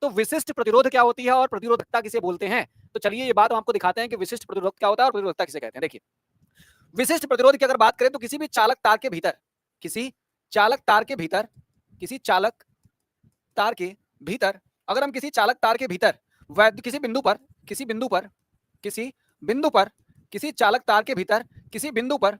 तो विशिष्ट प्रतिरोध क्या होती है और प्रतिरोधकता किसे बोलते हैं? तो चलिए ये बात हम आपको दिखाते हैं कि विशिष्ट प्रतिरोध क्या होता है और प्रतिरोधकता किसे कहते हैं। देखिए, विशिष्ट प्रतिरोध की अगर बात करें तो किसी भी चालक तार के भीतर, किसी चालक तार के भीतर, किसी चालक तार के भीतर, अगर हम किसी चालक तार के भीतर किसी बिंदु पर, किसी बिंदु पर, किसी बिंदु पर, किसी चालक तार के भीतर किसी बिंदु पर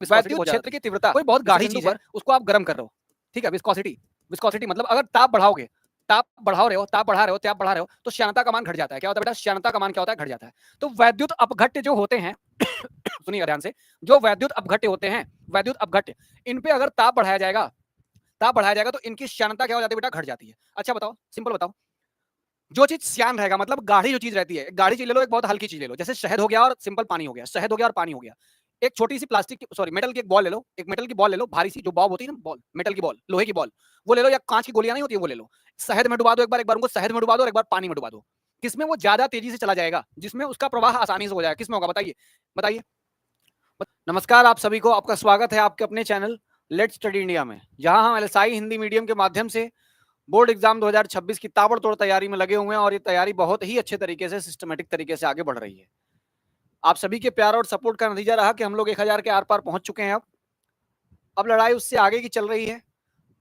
वैद्युत क्षेत्र की तीव्रता, कोई बहुत गाढ़ी चीज है, उसको आप गर्म कर रहे हो, ठीक है, विस्कोसिटी, विस्कोसिटी मतलब अगर ताप बढ़ाओगे, ताप बढ़ा रहे हो, ताप बढ़ा रहे हो, ताप बढ़ा रहे हो, तो श्यानता का मान घट जाता है। क्या होता है बेटा? श्यानता का मान क्या होता है? घट जाता है। तो वैद्युत अपघट्य जो होते हैं सुनिए ध्यान से, जो वैद्युत अपघट्य होते हैं, वैद्युत अपघट्य, इन पे अगर ताप बढ़ाया जाएगा, ताप बढ़ाया जाएगा तो इनकी श्यानता क्या हो जाती है बेटा? घट जाती है। अच्छा बताओ, सिंपल बताओ, जो चीज श्यान रहेगा मतलब गाढ़ी जो चीज रहती है, गाढ़ी चीज ले लो, एक बहुत हल्की चीज ले लो, जैसे शहद हो गया और सिंपल पानी हो गया, शहद हो गया और पानी हो गया। एक छोटी सी प्लास्टिक की, सॉरी मेटल की एक बॉल ले लो, एक मेटल की बॉल ले लो, भारी सी जो बॉब होती है ना, बॉल, मेटल की बॉल, लोहे की बॉल, वो ले लो, या कांच की गोलियां नहीं होती है वो ले लो, शहद में डुबा दो, एक बार उनको शहद में डुबा दो और एक बार पानी में डुबा दो, किसमें वो ज्यादा तेजी से चला जाएगा, जिसमें उसका प्रवाह आसानी से हो जाएगा, किसमें होगा? बताइए, बताइए। नमस्कार आप सभी को, आपका स्वागत है आपके अपने चैनल लेट्स स्टडी इंडिया में, जहां हम एलएसआई हिंदी मीडियम के माध्यम से बोर्ड एग्जाम 2026 की ताबड़तोड़ तैयारी में लगे हुए हैं और ये तैयारी बहुत ही अच्छे तरीके से, सिस्टमेटिक तरीके से आगे बढ़ रही है। आप सभी के प्यार और सपोर्ट का नतीजा रहा कि हम लोग 1000 के आर पार पहुंच चुके हैं। अब लड़ाई उससे आगे की चल रही है,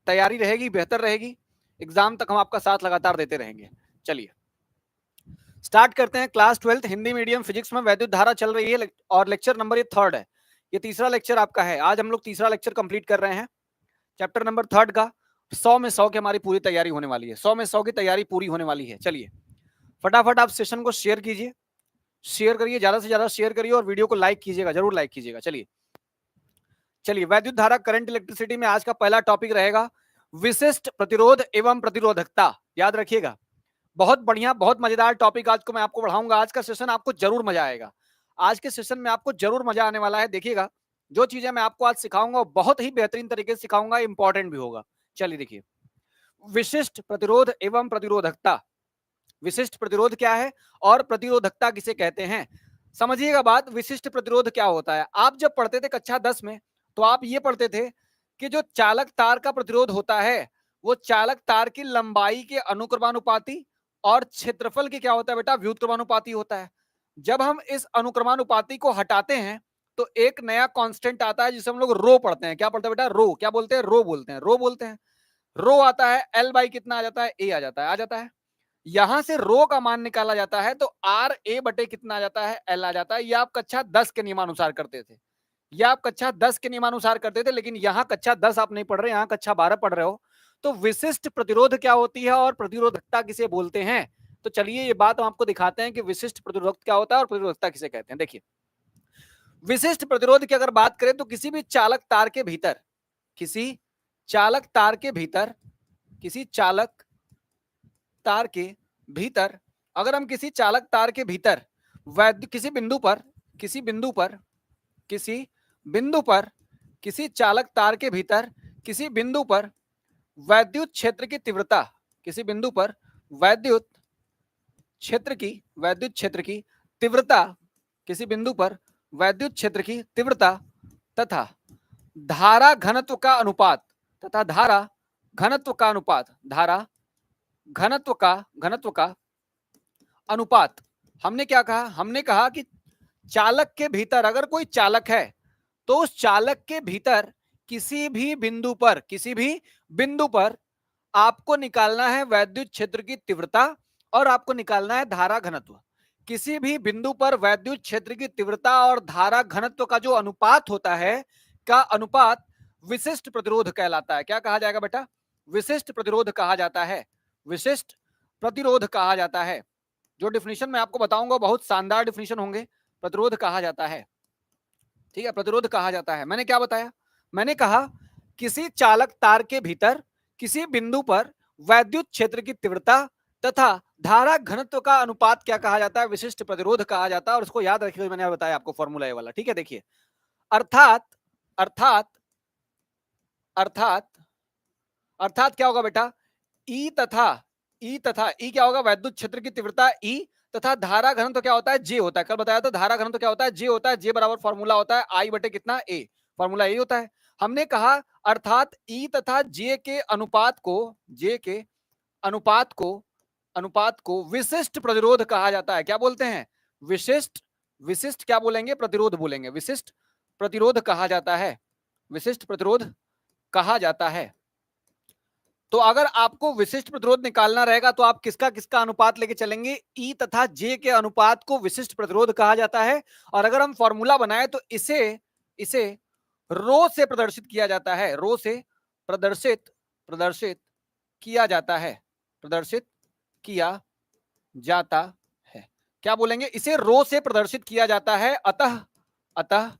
तैयारी रहेगी, बेहतर रहेगी, एग्जाम तक हम आपका साथ लगातार देते रहेंगे। चलिए स्टार्ट करते हैं। Class 12th Hindi medium physics में वैद्युत धारा चल रही है और लेक्चर नंबर ये 3rd है, ये तीसरा लेक्चर आपका है। आज हम लोग तीसरा लेक्चर कंप्लीट कर रहे हैं चैप्टर नंबर 3rd का। 100 में 100 की हमारी पूरी तैयारी होने वाली है, 100 में 100 की तैयारी पूरी होने वाली है। चलिए फटाफट आप सेशन को शेयर कीजिए, शेयर करिए, ज्यादा से ज्यादा शेयर करिए और वीडियो को लाइक कीजिएगा, जरूर लाइक कीजिएगा। चलिए चलिए वैद्युत धारा, करंट इलेक्ट्रिसिटी में आज का पहला टॉपिक रहेगा विशिष्ट प्रतिरोध एवं प्रतिरोधकता। याद रखिएगा, बहुत बढ़िया, बहुत मजेदार टॉपिक आज को मैं आपको पढ़ाऊंगा। आज का सेशन आपको जरूर मजा आएगा, आज के सेशन में आपको जरूर मजा आने वाला है। देखिएगा, जो चीजें मैं आपको आज सिखाऊंगा बहुत ही बेहतरीन तरीके से सिखाऊंगा, इंपॉर्टेंट भी होगा। चलिए देखिए, विशिष्ट प्रतिरोध एवं प्रतिरोधकता। विशिष्ट प्रतिरोध क्या है और प्रतिरोधकता किसे कहते हैं? समझिएगा बात, विशिष्ट प्रतिरोध क्या होता है। आप जब पढ़ते थे कक्षा 10 में तो आप ये पढ़ते थे कि जो चालक तार का प्रतिरोध होता है वो चालक तार की लंबाई के अनुक्रमानुपाती और क्षेत्रफल के क्या होता है बेटा? व्युत्क्रमानुपाती होता है। जब हम इस अनुक्रमानुपाती को हटाते हैं तो एक नया कांस्टेंट आता है जिसे हम लोग रो पढ़ते हैं। क्या पढ़ते हैं बेटा? रो। क्या बोलते हैं? रो बोलते हैं, रो बोलते हैं। रो आता है, एल बाई कितना आ जाता है? ए आ जाता है, आ जाता है। यहां से रो का मान निकाला जाता है तो आर ए बटे कितना आ जाता है? एल आ जाता है। ये आप कक्षा 10 के नियमानुसार करते थे, ये आप कक्षा 10 के नियमानुसार करते थे, लेकिन यहां कक्षा 10 आप नहीं पढ़ रहे, यहां कक्षा 12 पढ़ रहे हो। तो विशिष्ट प्रतिरोध क्या होती है और प्रतिरोधकता किसे बोलते हैं? तो चलिए ये बात हम आपको दिखाते हैं कि विशिष्ट प्रतिरोध क्या होता है और प्रतिरोधकता किसे कहते हैं। देखिए, विशिष्ट प्रतिरोध की अगर बात करें तो किसी भी चालक तार के भीतर, किसी चालक तार के भीतर, किसी चालक तार के भीतर, अगर हम किसी चालक तार के भीतर किसी बिंदु पर, किसी बिंदु पर, किसी बिंदु पर, किसी चालक तार के भीतर किसी बिंदु पर वैद्युत क्षेत्र की तीव्रता, किसी बिंदु पर वैद्युत क्षेत्र की, वैद्युत क्षेत्र की तीव्रता, किसी बिंदु पर वैद्युत क्षेत्र की तीव्रता तथा धारा घनत्व का अनुपात, तथा धारा घनत्व का अनुपात, धारा घनत्व का अनुपात। हमने क्या कहा? हमने कहा कि चालक के भीतर अगर कोई चालक है तो उस चालक के भीतर किसी भी बिंदु पर, किसी भी बिंदु पर आपको निकालना है वैद्युत क्षेत्र की तीव्रता और आपको निकालना है धारा घनत्व। किसी भी बिंदु पर वैद्युत क्षेत्र की तीव्रता और धारा घनत्व का जो अनुपात होता है, का अनुपात विशिष्ट प्रतिरोध कहलाता है। क्या कहा जाएगा बेटा? विशिष्ट प्रतिरोध कहा जाता है, विशिष्ट प्रतिरोध कहा जाता है। जो डिफिनीशन मैं आपको बताऊंगा बहुत शानदार डिफिनीशन होंगे। प्रतिरोध कहा जाता है, ठीक है, प्रतिरोध कहा जाता है। मैंने क्या बताया? मैंने कहा किसी चालक तार के भीतर किसी बिंदु पर वैद्युत क्षेत्र की तीव्रता तथा धारा घनत्व का अनुपात क्या कहा जाता है? विशिष्ट प्रतिरोध कहा जाता है। और उसको याद रखिए, मैंने बताया आपको फॉर्मूला ये वाला, ठीक है। देखिए, अर्थात अर्थात अर्थात अर्थात क्या होगा बेटा? ई तथा ई क्या होगा? वैद्युत क्षेत्र की तीव्रता ई तथा धारा घनत्व तो क्या होता है? जे होता है। कल बताया था धारा घनत्व तो क्या होता है? जे होता है। जे बराबर फॉर्मूला होता है आई बटे कितना? ए। फॉर्मूला ए होता है। हमने कहा अर्थात ई तथा जे के अनुपात को, जे के अनुपात को अनुपात को विशिष्ट प्रतिरोध कहा जाता है। क्या बोलते हैं? विशिष्ट, विशिष्ट क्या बोलेंगे? प्रतिरोध बोलेंगे। विशिष्ट प्रतिरोध कहा जाता है, विशिष्ट प्रतिरोध कहा जाता है। तो अगर आपको विशिष्ट प्रतिरोध निकालना रहेगा तो आप किसका किसका अनुपात लेके चलेंगे? ई तथा जे के अनुपात को विशिष्ट प्रतिरोध कहा जाता है। और अगर हम फॉर्मूला बनाए तो इसे इसे रो से प्रदर्शित किया जाता है, रो से प्रदर्शित प्रदर्शित किया जाता है, प्रदर्शित किया जाता है। क्या बोलेंगे? इसे रो से प्रदर्शित किया जाता है। अतः अतः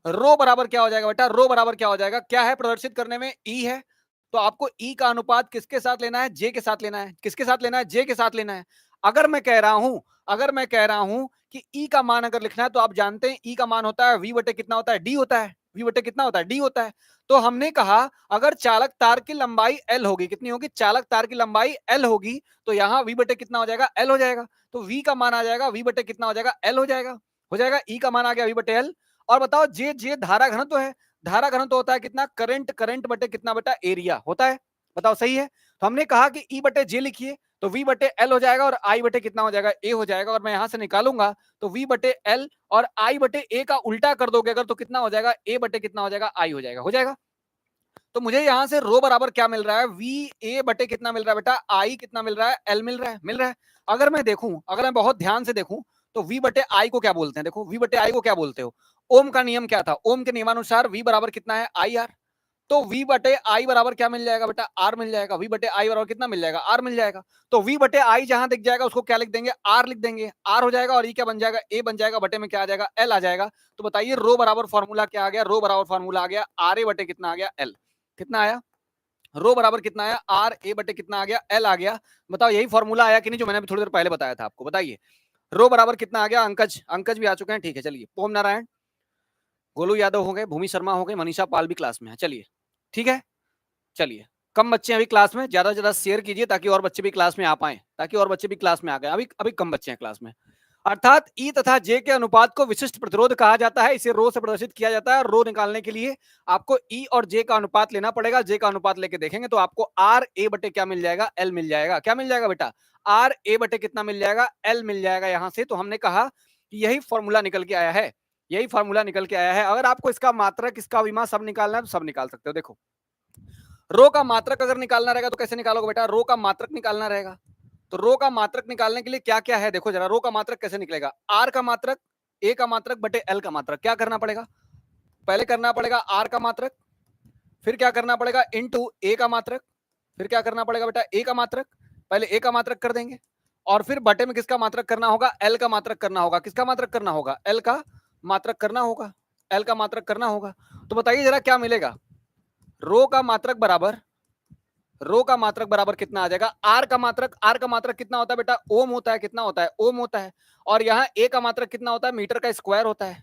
रो बराबर क्या हो जाएगा बेटा? रो बराबर क्या हो जाएगा? क्या है प्रदर्शित करने में? ई है। तो आपको ई का अनुपात किसके साथ लेना है? जे के साथ लेना है। किसके साथ लेना है? जे के साथ लेना है। अगर मैं कह रहा हूं कि ई का मान अगर लिखना है तो आप जानते हैं ई का मान होता है वी बटे कितना होता है? डी होता है। वी बटे कितना होता है? डी होता है। तो हमने कहा अगर चालक तार की लंबाई एल होगी, कितनी होगी? चालक तार की लंबाई एल होगी, तो यहां वी बटे कितना हो जाएगा? एल हो जाएगा। तो वी का मान आ जाएगा वी बटे कितना हो जाएगा? एल हो जाएगा। हो जाएगा। ई का मान आ गया वी बटे एल। और बताओ जे जे धारा घनत्व तो है। धारा घनत्व तो होता है कितना? करंट, करंट बटे कितना बेटा? एरिया होता है। बताओ सही है। तो हमने कहा कि ई बटे जे लिखिए तो वी बटे एल हो जाएगा और आई बटे कितना हो जाएगा? ए हो जाएगा। और मैं यहां से निकालूंगा तो वी बटे एल और आई बटे ए का उल्टा कर दोगे अगर तो कितना हो जाएगा? ए बटे कितना हो जाएगा? आई हो जाएगा। हो जाएगा। तो मुझे यहां से रो बराबर क्या मिल रहा है? वी ए बटे कितना मिल रहा है बेटा? आई कितना मिल रहा है? एल मिल रहा है। मिल रहा है। अगर मैं देखूं, अगर मैं बहुत ध्यान से देखूं तो वी बटे आई को क्या बोलते हैं? देखो वी बटे आई को क्या बोलते हो? ओम का नियम क्या था? ओम के नियमानुसार वी बराबर कितना है? I R. तो वी बटे आई बराबर क्या मिल जाएगा बेटा? आर मिल जाएगा। वी बटे आई बराबर कितना मिल जाएगा? आर मिल जाएगा। तो वी बटे आई जहां दिख जाएगा उसको क्या लिख देंगे? आर लिख देंगे। आर हो जाएगा और ये क्या बन जाएगा? ए बन जाएगा। बटे में क्या आ जाएगा? एल आ जाएगा। तो बताइए रो बराबर फॉर्मूला क्या आ गया? रो बराबर फॉर्मूला आ गया आर ए बटे कितना आ गया? एल। कितना आया? रो बराबर कितना आया? आर ए बटे कितना आ गया? एल आ गया। बताओ यही फॉर्मूला आया कि नहीं जो मैंने अभी थोड़ी देर पहले बताया था आपको? बताइए रो बराबर कितना आ गया? अंकज, अंकज भी आ चुके हैं। ठीक है चलिए। ओम नारायण, गोलू यादव हो गए, भूमि शर्मा हो गए, मनीषा पाल भी क्लास में है। चलिए ठीक है। चलिए कम बच्चे हैं अभी क्लास में, ज्यादा से ज्यादा शेयर कीजिए ताकि और बच्चे भी क्लास में आ पाए, ताकि और बच्चे भी क्लास में आ गए। अभी अभी कम बच्चे हैं क्लास में। अर्थात ई तथा जे के अनुपात को विशिष्ट प्रतिरोध कहा जाता है। इसे रो से प्रदर्शित किया जाता है। रो निकालने के लिए आपको ई और जे का अनुपात लेना पड़ेगा। जे का अनुपात लेके देखेंगे तो आपको आर ए बटे क्या मिल जाएगा? एल मिल जाएगा। क्या मिल जाएगा बेटा? आर ए बटे कितना मिल जाएगा? एल मिल जाएगा। यहां से तो हमने कहा कि यही फॉर्मूला निकल के आया है, यही फॉर्मूला निकल के आया है। अगर आपको इसका मात्रक, इसका विमा सब निकालना है तो सब निकाल सकते हो। देखो रो का मात्रक अगर निकालना रहेगा तो कैसे निकालोगे बेटा? रो का मात्रक निकालना रहेगा तो रो का मात्रक निकालने के लिए क्या क्या है देखो जरा। रो का मात्रक कैसे निकलेगा? आर का मात्रक, ए का मात्रक बटे एल का मात्रक। क्या करना पड़ेगा? पहले करना पड़ेगा आर का मात्रक, फिर क्या करना पड़ेगा? इनटू ए का मात्रक, फिर क्या करना पड़ेगा बेटा? ए का मात्रक। पहले ए का मात्रक कर देंगे और फिर बटे में किसका मात्रक करना होगा? एल का मात्रक करना होगा। किसका मात्रक करना होगा? एल का मात्रक करना होगा। एल का मात्रक करना होगा। तो बताइए जरा क्या मिलेगा? रो का मात्रक बराबर, रो का मात्रक बराबर कितना आ जाएगा? आर का मात्रक, आर का मात्रक कितना होता है बेटा? ओम होता है। कितना होता है? ओम होता है। और यहाँ ए का मात्रक कितना होता है? मीटर का स्क्वायर होता है।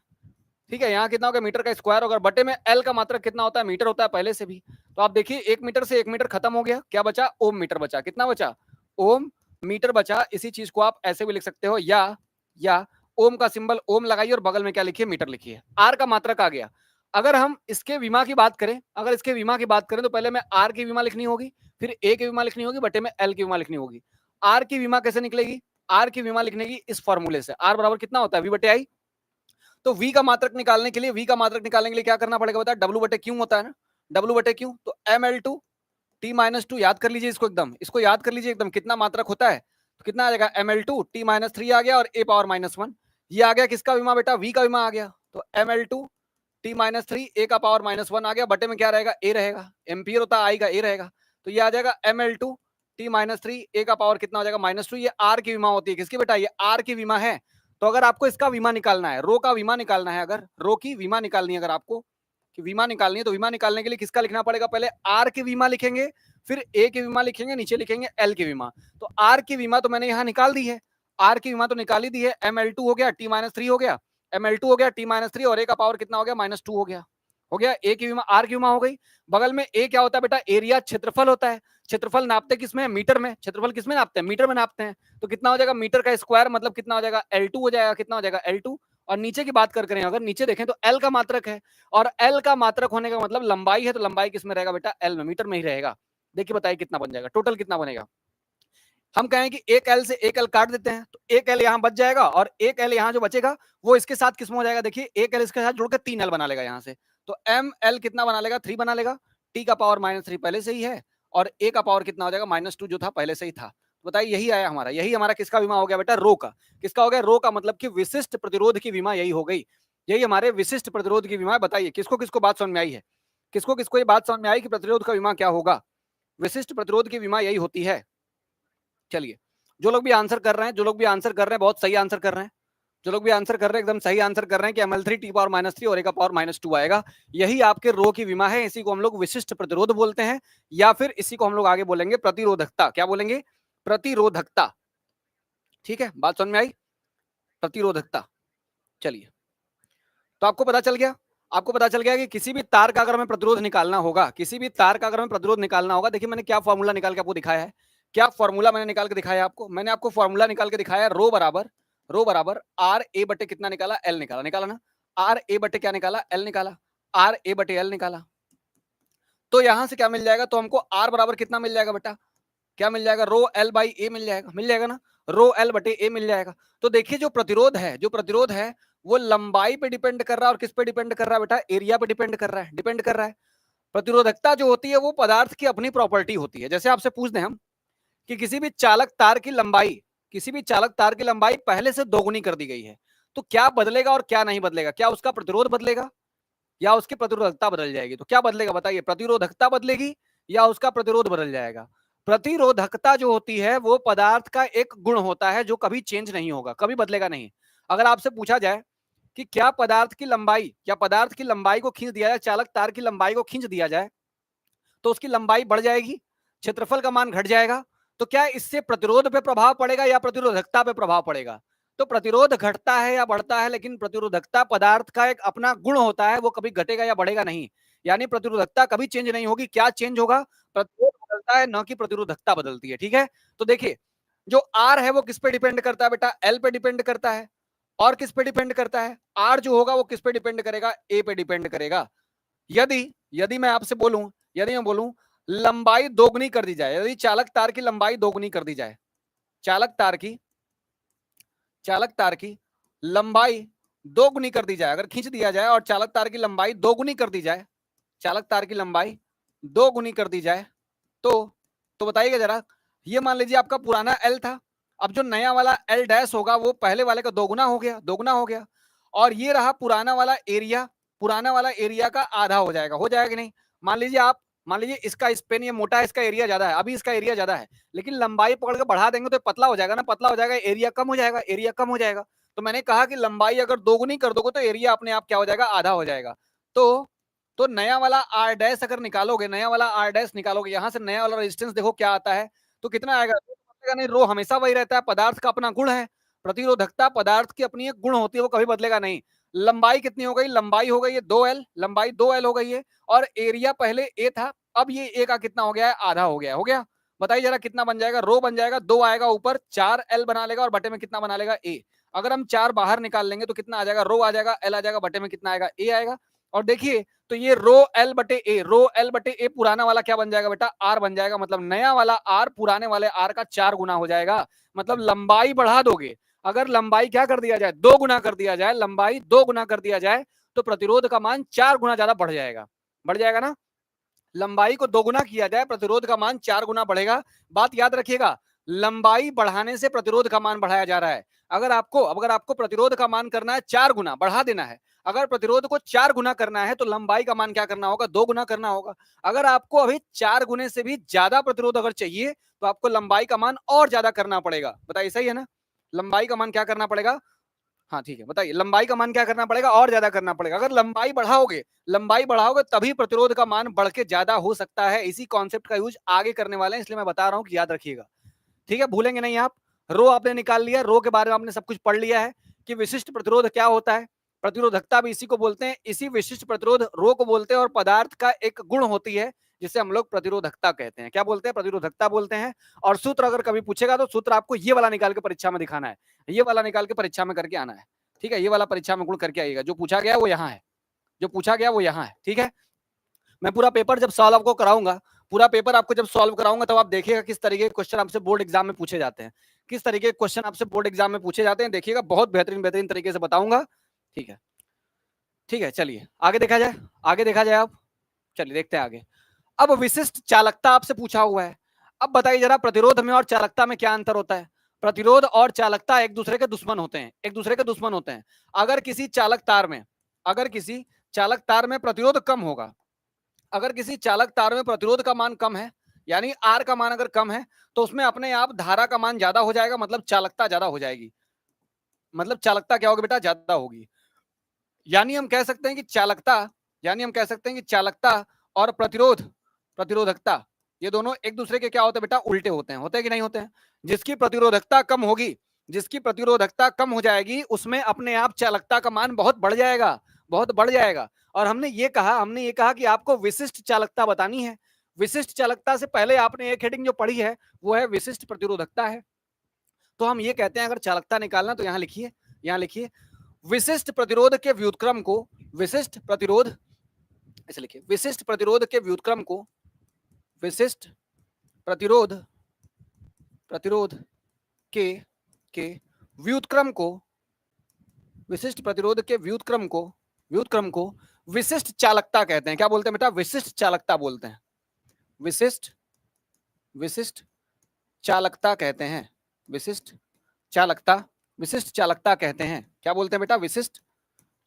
ठीक है, यहाँ कितना होगा? मीटर का स्क्वायर होगा। बटे में एल का मात्रक कितना होता है? मीटर होता है पहले से भी। तो आप देखिए 1 मीटर से 1 मीटर खत्म हो गया। क्या बचा? ओम मीटर बचा। कितना बचा? ओम मीटर बचा। इसी चीज को आप ऐसे भी लिख सकते हो, या ओम का सिंबल ओम लगाइए और बगल में क्या लिखिए? मीटर लिखिए। आर का मात्रक आ गया। अगर हम इसके विमा की बात करें, अगर इसके विमा की बात करें तो पहले में आर की विमा लिखनी होगी, फिर ए की विमा लिखनी होगी, बटे में एल की विमा लिखनी होगी। आर की विमा कैसे निकलेगी? आर की विमा लिखने की इस फॉर्मूले से। आर बराबर कितना होता है? वी बटे आई। तो वी का मात्रक निकालने के लिए, वी का मात्रक निकालने के लिए क्या करना पड़ेगा बता? डब्ल्यू बटे क्यू होता है ना। डब्ल्यू बटे क्यू तो M L two T minus two. याद कर लीजिए इसको एकदम, इसको याद कर लीजिए एकदम। कितना मात्रक होता है तो कितना आ जाएगा? M L two T minus three आ गया और ए पावर माइनस वन। ये आ गया किसका विमा बेटा? वी का विमा आ गया। तो M L two T minus three A का पावर माइनस वन आ गया। बटे में क्या रहेगा? ए रहेगा। एम्पियर होता है आई का, ए रहेगा। तो ये आ जाएगा M L two T minus three A का पावर कितना हो जाएगा? Minus two. ये आर की विमा होती है। किसकी बेटा? ये आर की विमा है। तो अगर आपको इसका विमा निकालना है, रो का विमा निकालना है, अगर रो की विमा निकालनी है, अगर आपको कि विमा निकालनी है तो विमा निकालने के लिए किसका लिखना पड़ेगा? पहले आर की विमा लिखेंगे, फिर ए की विमा लिखेंगे, नीचे लिखेंगे एल की विमा। तो आर की विमा तो मैंने यहां निकाल दी है। आर की विमा तो निकाली दी है। एम एल टू हो गया, टी माइनस थ्री हो गया, एम एल टू हो गया, टी माइनस थ्री, और ए का पावर कितना हो गया? माइनस टू हो गया। हो गया ए की विमा, आर की विमा हो गई। बगल में ए क्या होता है बेटा? एरिया, क्षेत्रफल होता है। क्षेत्रफल नापते किसमें? मीटर में। क्षेत्रफल किसमें नापते हैं? मीटर में नापते हैं। तो कितना हो जाएगा? मीटर का स्क्वायर मतलब कितना हो जाएगा? एल टू हो जाएगा। कितना हो जाएगा? L two. और नीचे की बात करें, अगर नीचे देखें तो एल का मात्रक है, और एल का मात्रक होने का मतलब लंबाई है, तो लंबाई किस में रहेगा बेटा? एल में, मीटर में ही रहेगा। देखिए बताइए कितना बन जाएगा? टोटल कितना बनेगा? हम कहें कि एक एल से एक एल काट देते हैं तो एक एल यहां बच जाएगा और एक एल यहां जो बचेगा वो इसके साथ किस में हो जाएगा, देखिए एक एल इसके साथ जुड़कर 3 एल बना लेगा यहां से, तो एम एल कितना बना लेगा, 3 बना लेगा, टी का पावर -3 पहले से ही है और ए का पावर कितना हो जाएगा -2 जो था पहले से ही था। बताइए यही आया हमारा, यही हमारा किसका विमा हो गया बेटा, रो का। किसका हो गया, रो का, मतलब कि विशिष्ट प्रतिरोध की विमा यही हो गई, यही हमारे विशिष्ट प्रतिरोध की विमा। बताइए किसको किसको बात समझ में आई है, किसको किसको ये बात समझ में आई कि प्रतिरोध का विमा क्या होगा, विशिष्ट प्रतिरोध की विमा यही होती है। चलिए जो लोग भी आंसर कर रहे हैं, जो लोग भी आंसर कर रहे हैं बहुत सही आंसर कर रहे हैं, जो लोग भी आंसर कर रहे हैं एकदम सही आंसर कर रहे हैं कि ml3 टी पावर -3 और ए का पावर -2 आएगा, यही आपके रो की विमा है, इसी को हम लोग विशिष्ट प्रतिरोध बोलते हैं या फिर इसी को हम लोग आगे बोलेंगे प्रतिरोधकता। क्या बोलेंगे, प्रतिरोधकता। ठीक है, बात समझ में आई, प्रतिरोधकता। चलिए तो आपको पता चल गया, आपको पता चल गया कि किसी भी तार का अगर हमें प्रतिरोध निकालना होगा, किसी भी तार का अगर हमें प्रतिरोध निकालना होगा, देखिए मैंने क्या फॉर्मूला निकाल के आपको दिखाया है, क्या फॉर्मूला मैंने निकाल के दिखाया आपको, मैंने आपको फॉर्मूला निकाल के दिखाया, रो बराबर आर ए बटे कितना निकाला, एल निकाला, निकाला ना, आर ए बटे क्या निकाला, एल निकाला, आर ए बटे एल निकाला, तो यहां से क्या मिल जाएगा, तो हमको आर बराबर कितना मिल जाएगा बेटा, क्या मिल जाएगा, रो एल बाई ए मिल जाएगा ना, रो एल बटे ए मिल जाएगा। तो देखिए जो प्रतिरोध है, जो प्रतिरोध है वो लंबाई पे डिपेंड कर रहा है और किस पे डिपेंड कर रहा है बेटा, एरिया पे डिपेंड कर रहा है, डिपेंड कर रहा है। प्रतिरोधकता जो होती है वो पदार्थ की अपनी प्रॉपर्टी होती है। जैसे आपसे पूछ दें हम कि किसी भी चालक तार की लंबाई, किसी भी चालक तार की लंबाई पहले से दोगुनी कर दी गई है, तो क्या बदलेगा और क्या नहीं बदलेगा, क्या उसका प्रतिरोध बदलेगा या उसकी प्रतिरोधकता बदल जाएगी, तो क्या बदलेगा बताइए, प्रतिरोधकता बदलेगी या उसका प्रतिरोध बदल जाएगा। प्रतिरोधकता जो होती है वो पदार्थ का एक गुण होता है जो कभी चेंज नहीं होगा, कभी बदलेगा नहीं। अगर आपसे पूछा जाए कि क्या पदार्थ की लंबाई, क्या पदार्थ की लंबाई को खींच दिया जाए, चालक तार की लंबाई को खींच दिया जाए तो उसकी लंबाई बढ़ जाएगी, क्षेत्रफल का मान घट जाएगा, तो क्या इससे प्रतिरोध पे प्रभाव पड़ेगा या प्रतिरोधकता पे प्रभाव पड़ेगा, तो प्रतिरोध घटता है या बढ़ता है लेकिन प्रतिरोधकता पदार्थ का एक अपना गुण होता है, वो कभी घटेगा या बढ़ेगा नहीं, यानी प्रतिरोधकता कभी चेंज नहीं होगी। क्या चेंज होगा, प्रतिरोध बदलता है न कि प्रतिरोधकता बदलती है। ठीक है, तो देखिए जो आर है वो किस पे डिपेंड करता है बेटा, एल पे डिपेंड करता है, और किस पे डिपेंड करता है, आर जो होगा वो किस पे डिपेंड करेगा, ए पे डिपेंड करेगा। यदि यदि मैं आपसे बोलूं, यदि मैं बोलूं लंबाई दोगुनी कर दी जाए, यदि चालक तार की लंबाई दोगुनी कर दी जाए, चालक तार की, चालक तार की लंबाई दोगुनी कर दी जाए, अगर खींच दिया जाए और चालक तार की लंबाई दोगुनी कर दी जाए, चालक तार की लंबाई दोगुनी कर दी जाए, तो बताइएगा जरा, ये मान लीजिए आपका पुराना एल था, अब जो नया वाला एल डैश होगा वो पहले वाले का दोगुना हो गया, दोगुना हो गया, और ये रहा पुराना वाला एरिया, पुराना वाला एरिया का आधा हो जाएगा, हो जाएगा कि नहीं। मान लीजिए आप, मान लीजिए इसका स्पेन ये मोटा है, इसका एरिया ज्यादा है, अभी इसका एरिया ज्यादा है, लेकिन लंबाई पकड़ के बढ़ा देंगे तो पतला हो जाएगा ना, पतला हो जाएगा, एरिया कम हो जाएगा, एरिया कम हो जाएगा। तो मैंने कहा कि लंबाई अगर दोगुनी कर दोगे तो एरिया अपने आप क्या हो जाएगा, आधा हो जाएगा। तो नया वाला आर डैश अगर निकालोगे, नया वाला आर डैश निकालोगे, यहां से नया वाला रेजिस्टेंस देखो क्या आता है, तो कितना आएगा, नहीं, रो हमेशा वही रहता है, पदार्थ का अपना गुण है, प्रतिरोधकता पदार्थ की अपनी एक गुण होती है, वो कभी बदलेगा नहीं। लंबाई कितनी हो गई, लंबाई हो गई है 2L, लंबाई 2L हो गई है, और एरिया पहले ए था, अब ये ए का कितना हो गया है, आधा हो गया, हो गया। बताइए जरा कितना बन जाएगा, रो बन जाएगा 2 आएगा ऊपर, 4L बना लेगा और बटे में कितना बना लेगा, ए। अगर हम 4 बाहर निकाल लेंगे तो कितना आ जाएगा, रो आ जाएगा, एल आ जाएगा, बटे में कितना आएगा, ए आएगा। और देखिए तो ये रो एल बटे ए, रो एल बटे ए पुराना वाला क्या बन जाएगा बेटा, आर बन जाएगा, मतलब नया वाला आर पुराने वाले आर का 4 गुना हो जाएगा, मतलब लंबाई बढ़ा दोगे। अगर लंबाई क्या कर दिया जाए, 2 गुना कर दिया जाए, लंबाई 2 गुना कर दिया जाए तो प्रतिरोध का मान 4 गुना ज्यादा बढ़ जाएगा, बढ़ जाएगा ना। लंबाई को 2 गुना किया जाए, प्रतिरोध का मान 4 गुना बढ़ेगा। बात याद रखिएगा, लंबाई बढ़ाने से प्रतिरोध का मान बढ़ाया जा रहा है। अगर आपको प्रतिरोध का मान करना है 4 गुना, बढ़ा देना है, अगर प्रतिरोध को 4 गुना करना है तो लंबाई का मान क्या करना होगा, 2 गुना करना होगा। अगर आपको अभी 4 गुने से भी ज्यादा प्रतिरोध अगर चाहिए तो आपको लंबाई का मान और ज्यादा करना पड़ेगा। बताइए सही है ना, लंबाई का मान क्या करना पड़ेगा, हाँ ठीक है, बताइए लंबाई का मान क्या करना पड़ेगा, और ज्यादा करना पड़ेगा। अगर लंबाई बढ़ाओगे तभी प्रतिरोध का मान बढ़ के ज्यादा हो सकता है। इसी कॉन्सेप्ट का यूज आगे करने वाले हैं, इसलिए मैं बता रहा हूं कि याद रखिएगा, ठीक है, भूलेंगे नहीं आप। रो आपने निकाल लिया, रो के बारे में आपने सब कुछ पढ़ लिया है कि विशिष्ट प्रतिरोध क्या होता है, प्रतिरोधकता भी इसी को बोलते हैं, इसी विशिष्ट प्रतिरोध रो को बोलते हैं, और पदार्थ का एक गुण होती है जिसे हम लोग प्रतिरोधकता कहते हैं। क्या बोलते हैं, प्रतिरोधकता बोलते हैं। और सूत्र अगर कभी पूछेगा तो सूत्र आपको ये वाला निकाल के परीक्षा में दिखाना है, ये वाला निकाल के परीक्षा में करके आना है, ठीक है, ये वाला परीक्षा में गुण करके आइएगा, जो पूछा गया वो यहाँ है, जो पूछा गया वो यहाँ है, ठीक है। मैं पूरा पेपर जब सॉल्व आपको कराऊंगा, पूरा पेपर आपको जब सॉल्व कराऊंगा तब आप देखिएगा किस तरीके के क्वेश्चन आपसे बोर्ड एग्जाम में पूछे जाते हैं, किस तरीके के क्वेश्चन आपसे बोर्ड एग्जाम में पूछे जाते हैं, देखिएगा बहुत बेहतरीन बेहतरीन तरीके से बताऊंगा। ठीक है, ठीक है, चलिए आगे देखा जाए, आगे देखा जाए। आप चलिए देखते हैं आगे। अब विशिष्ट चालकता आपसे पूछा हुआ है। अब बताइए जरा, प्रतिरोध में और चालकता में क्या अंतर होता है? प्रतिरोध और चालकता एक दूसरे के दुश्मन होते हैं, एक दूसरे के दुश्मन होते हैं। अगर किसी चालक तार में, अगर किसी चालक तार में प्रतिरोध कम होगा, अगर किसी चालक तार में प्रतिरोध का मान कम है, यानी आर का मान अगर कम है, तो उसमें अपने आप धारा का मान ज्यादा हो जाएगा, मतलब चालकता ज्यादा हो जाएगी, मतलब चालकता क्या होगी बेटा, ज्यादा होगी। यानी हम कह सकते हैं कि चालकता, यानी हम कह सकते हैं कि चालकता और प्रतिरोध, प्रतिरोधकता, ये दोनों एक दूसरे के क्या होते हैं बेटा, उल्टे होते हैं। होते हैं कि नहीं होते हैं? जिसकी प्रतिरोधकता कम होगी, जिसकी प्रतिरोधकता कम हो जाएगी, उसमें अपने आप चालकता का मान बहुत बढ़ जाएगा, बहुत बढ़ जाएगा। और हमने ये कहा कि आपको विशिष्ट चालकता बतानी है। विशिष्ट चालकता से पहले आपने एक हेडिंग जो पढ़ी है वो है विशिष्ट प्रतिरोधकता है। तो हम ये कहते हैं अगर चालकता निकालना तो यहां लिखिए, यहां लिखिए विशिष्ट प्रतिरोध के व्युत्क्रम को, विशिष्ट प्रतिरोध, ऐसे लिखिए, विशिष्ट प्रतिरोध के व्युत्क्रम को, विशिष्ट प्रतिरोध, प्रतिरोध के व्युत्क्रम को, विशिष्ट प्रतिरोध के व्युत्क्रम को, व्युत्क्रम को विशिष्ट चालकता कहते हैं। क्या बोलते हैं बेटा? विशिष्ट चालकता बोलते हैं। विशिष्ट, विशिष्ट चालकता कहते हैं, विशिष्ट चालकता, विशिष्ट चालकता कहते हैं। क्या बोलते हैं बेटा? विशिष्ट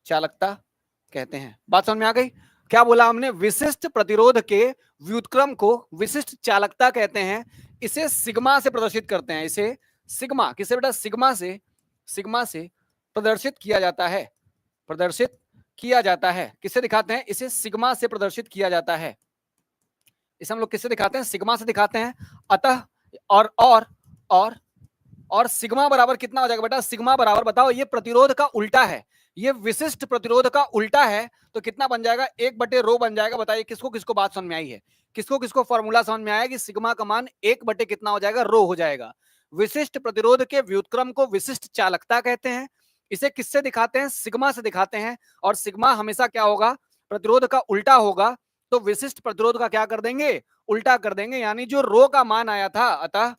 चालकता कहते हैं। बात समझ में आ गई? क्या बोला हमने? विशिष्ट प्रतिरोध के व्युत्क्रम को विशिष्ट चालकता कहते हैं। इसे सिग्मा से प्रदर्शित करते हैं, इसे सिग्मा, किसे बेटा? सिग्मा से, सिग्मा से प्रदर्शित किया जाता है, प्रदर्शित किया जाता है। किसे दिखाते हैं? इसे सिग्मा से प्रदर्शित किया जाता है। इसे हम लोग किससे दिखाते हैं? सिग्मा से दिखाते हैं। अतः और सिग्मा बराबर कितना हो जाएगा बेटा? सिग्मा बराबर बताओ, ये प्रतिरोध का उल्टा है, ये विशिष्ट प्रतिरोध का उल्टा है, तो कितना बन जाएगा? 1/रो बन जाएगा। बताइए किसको किसको बात समझ में आई है? किसको किसको फॉर्मूला समझ में आया कि सिग्मा का मान 1/ कितना हो जाएगा? रो हो जाएगा। विशिष्ट प्रतिरोध के व्युत्क्रम को विशिष्ट चालकता कहते हैं। इसे किससे दिखाते हैं? सिग्मा से दिखाते हैं। और सिग्मा हमेशा क्या होगा? प्रतिरोध का उल्टा होगा। तो विशिष्ट प्रतिरोध का क्या कर देंगे? उल्टा कर देंगे। यानी जो रो का मान आया था, अतः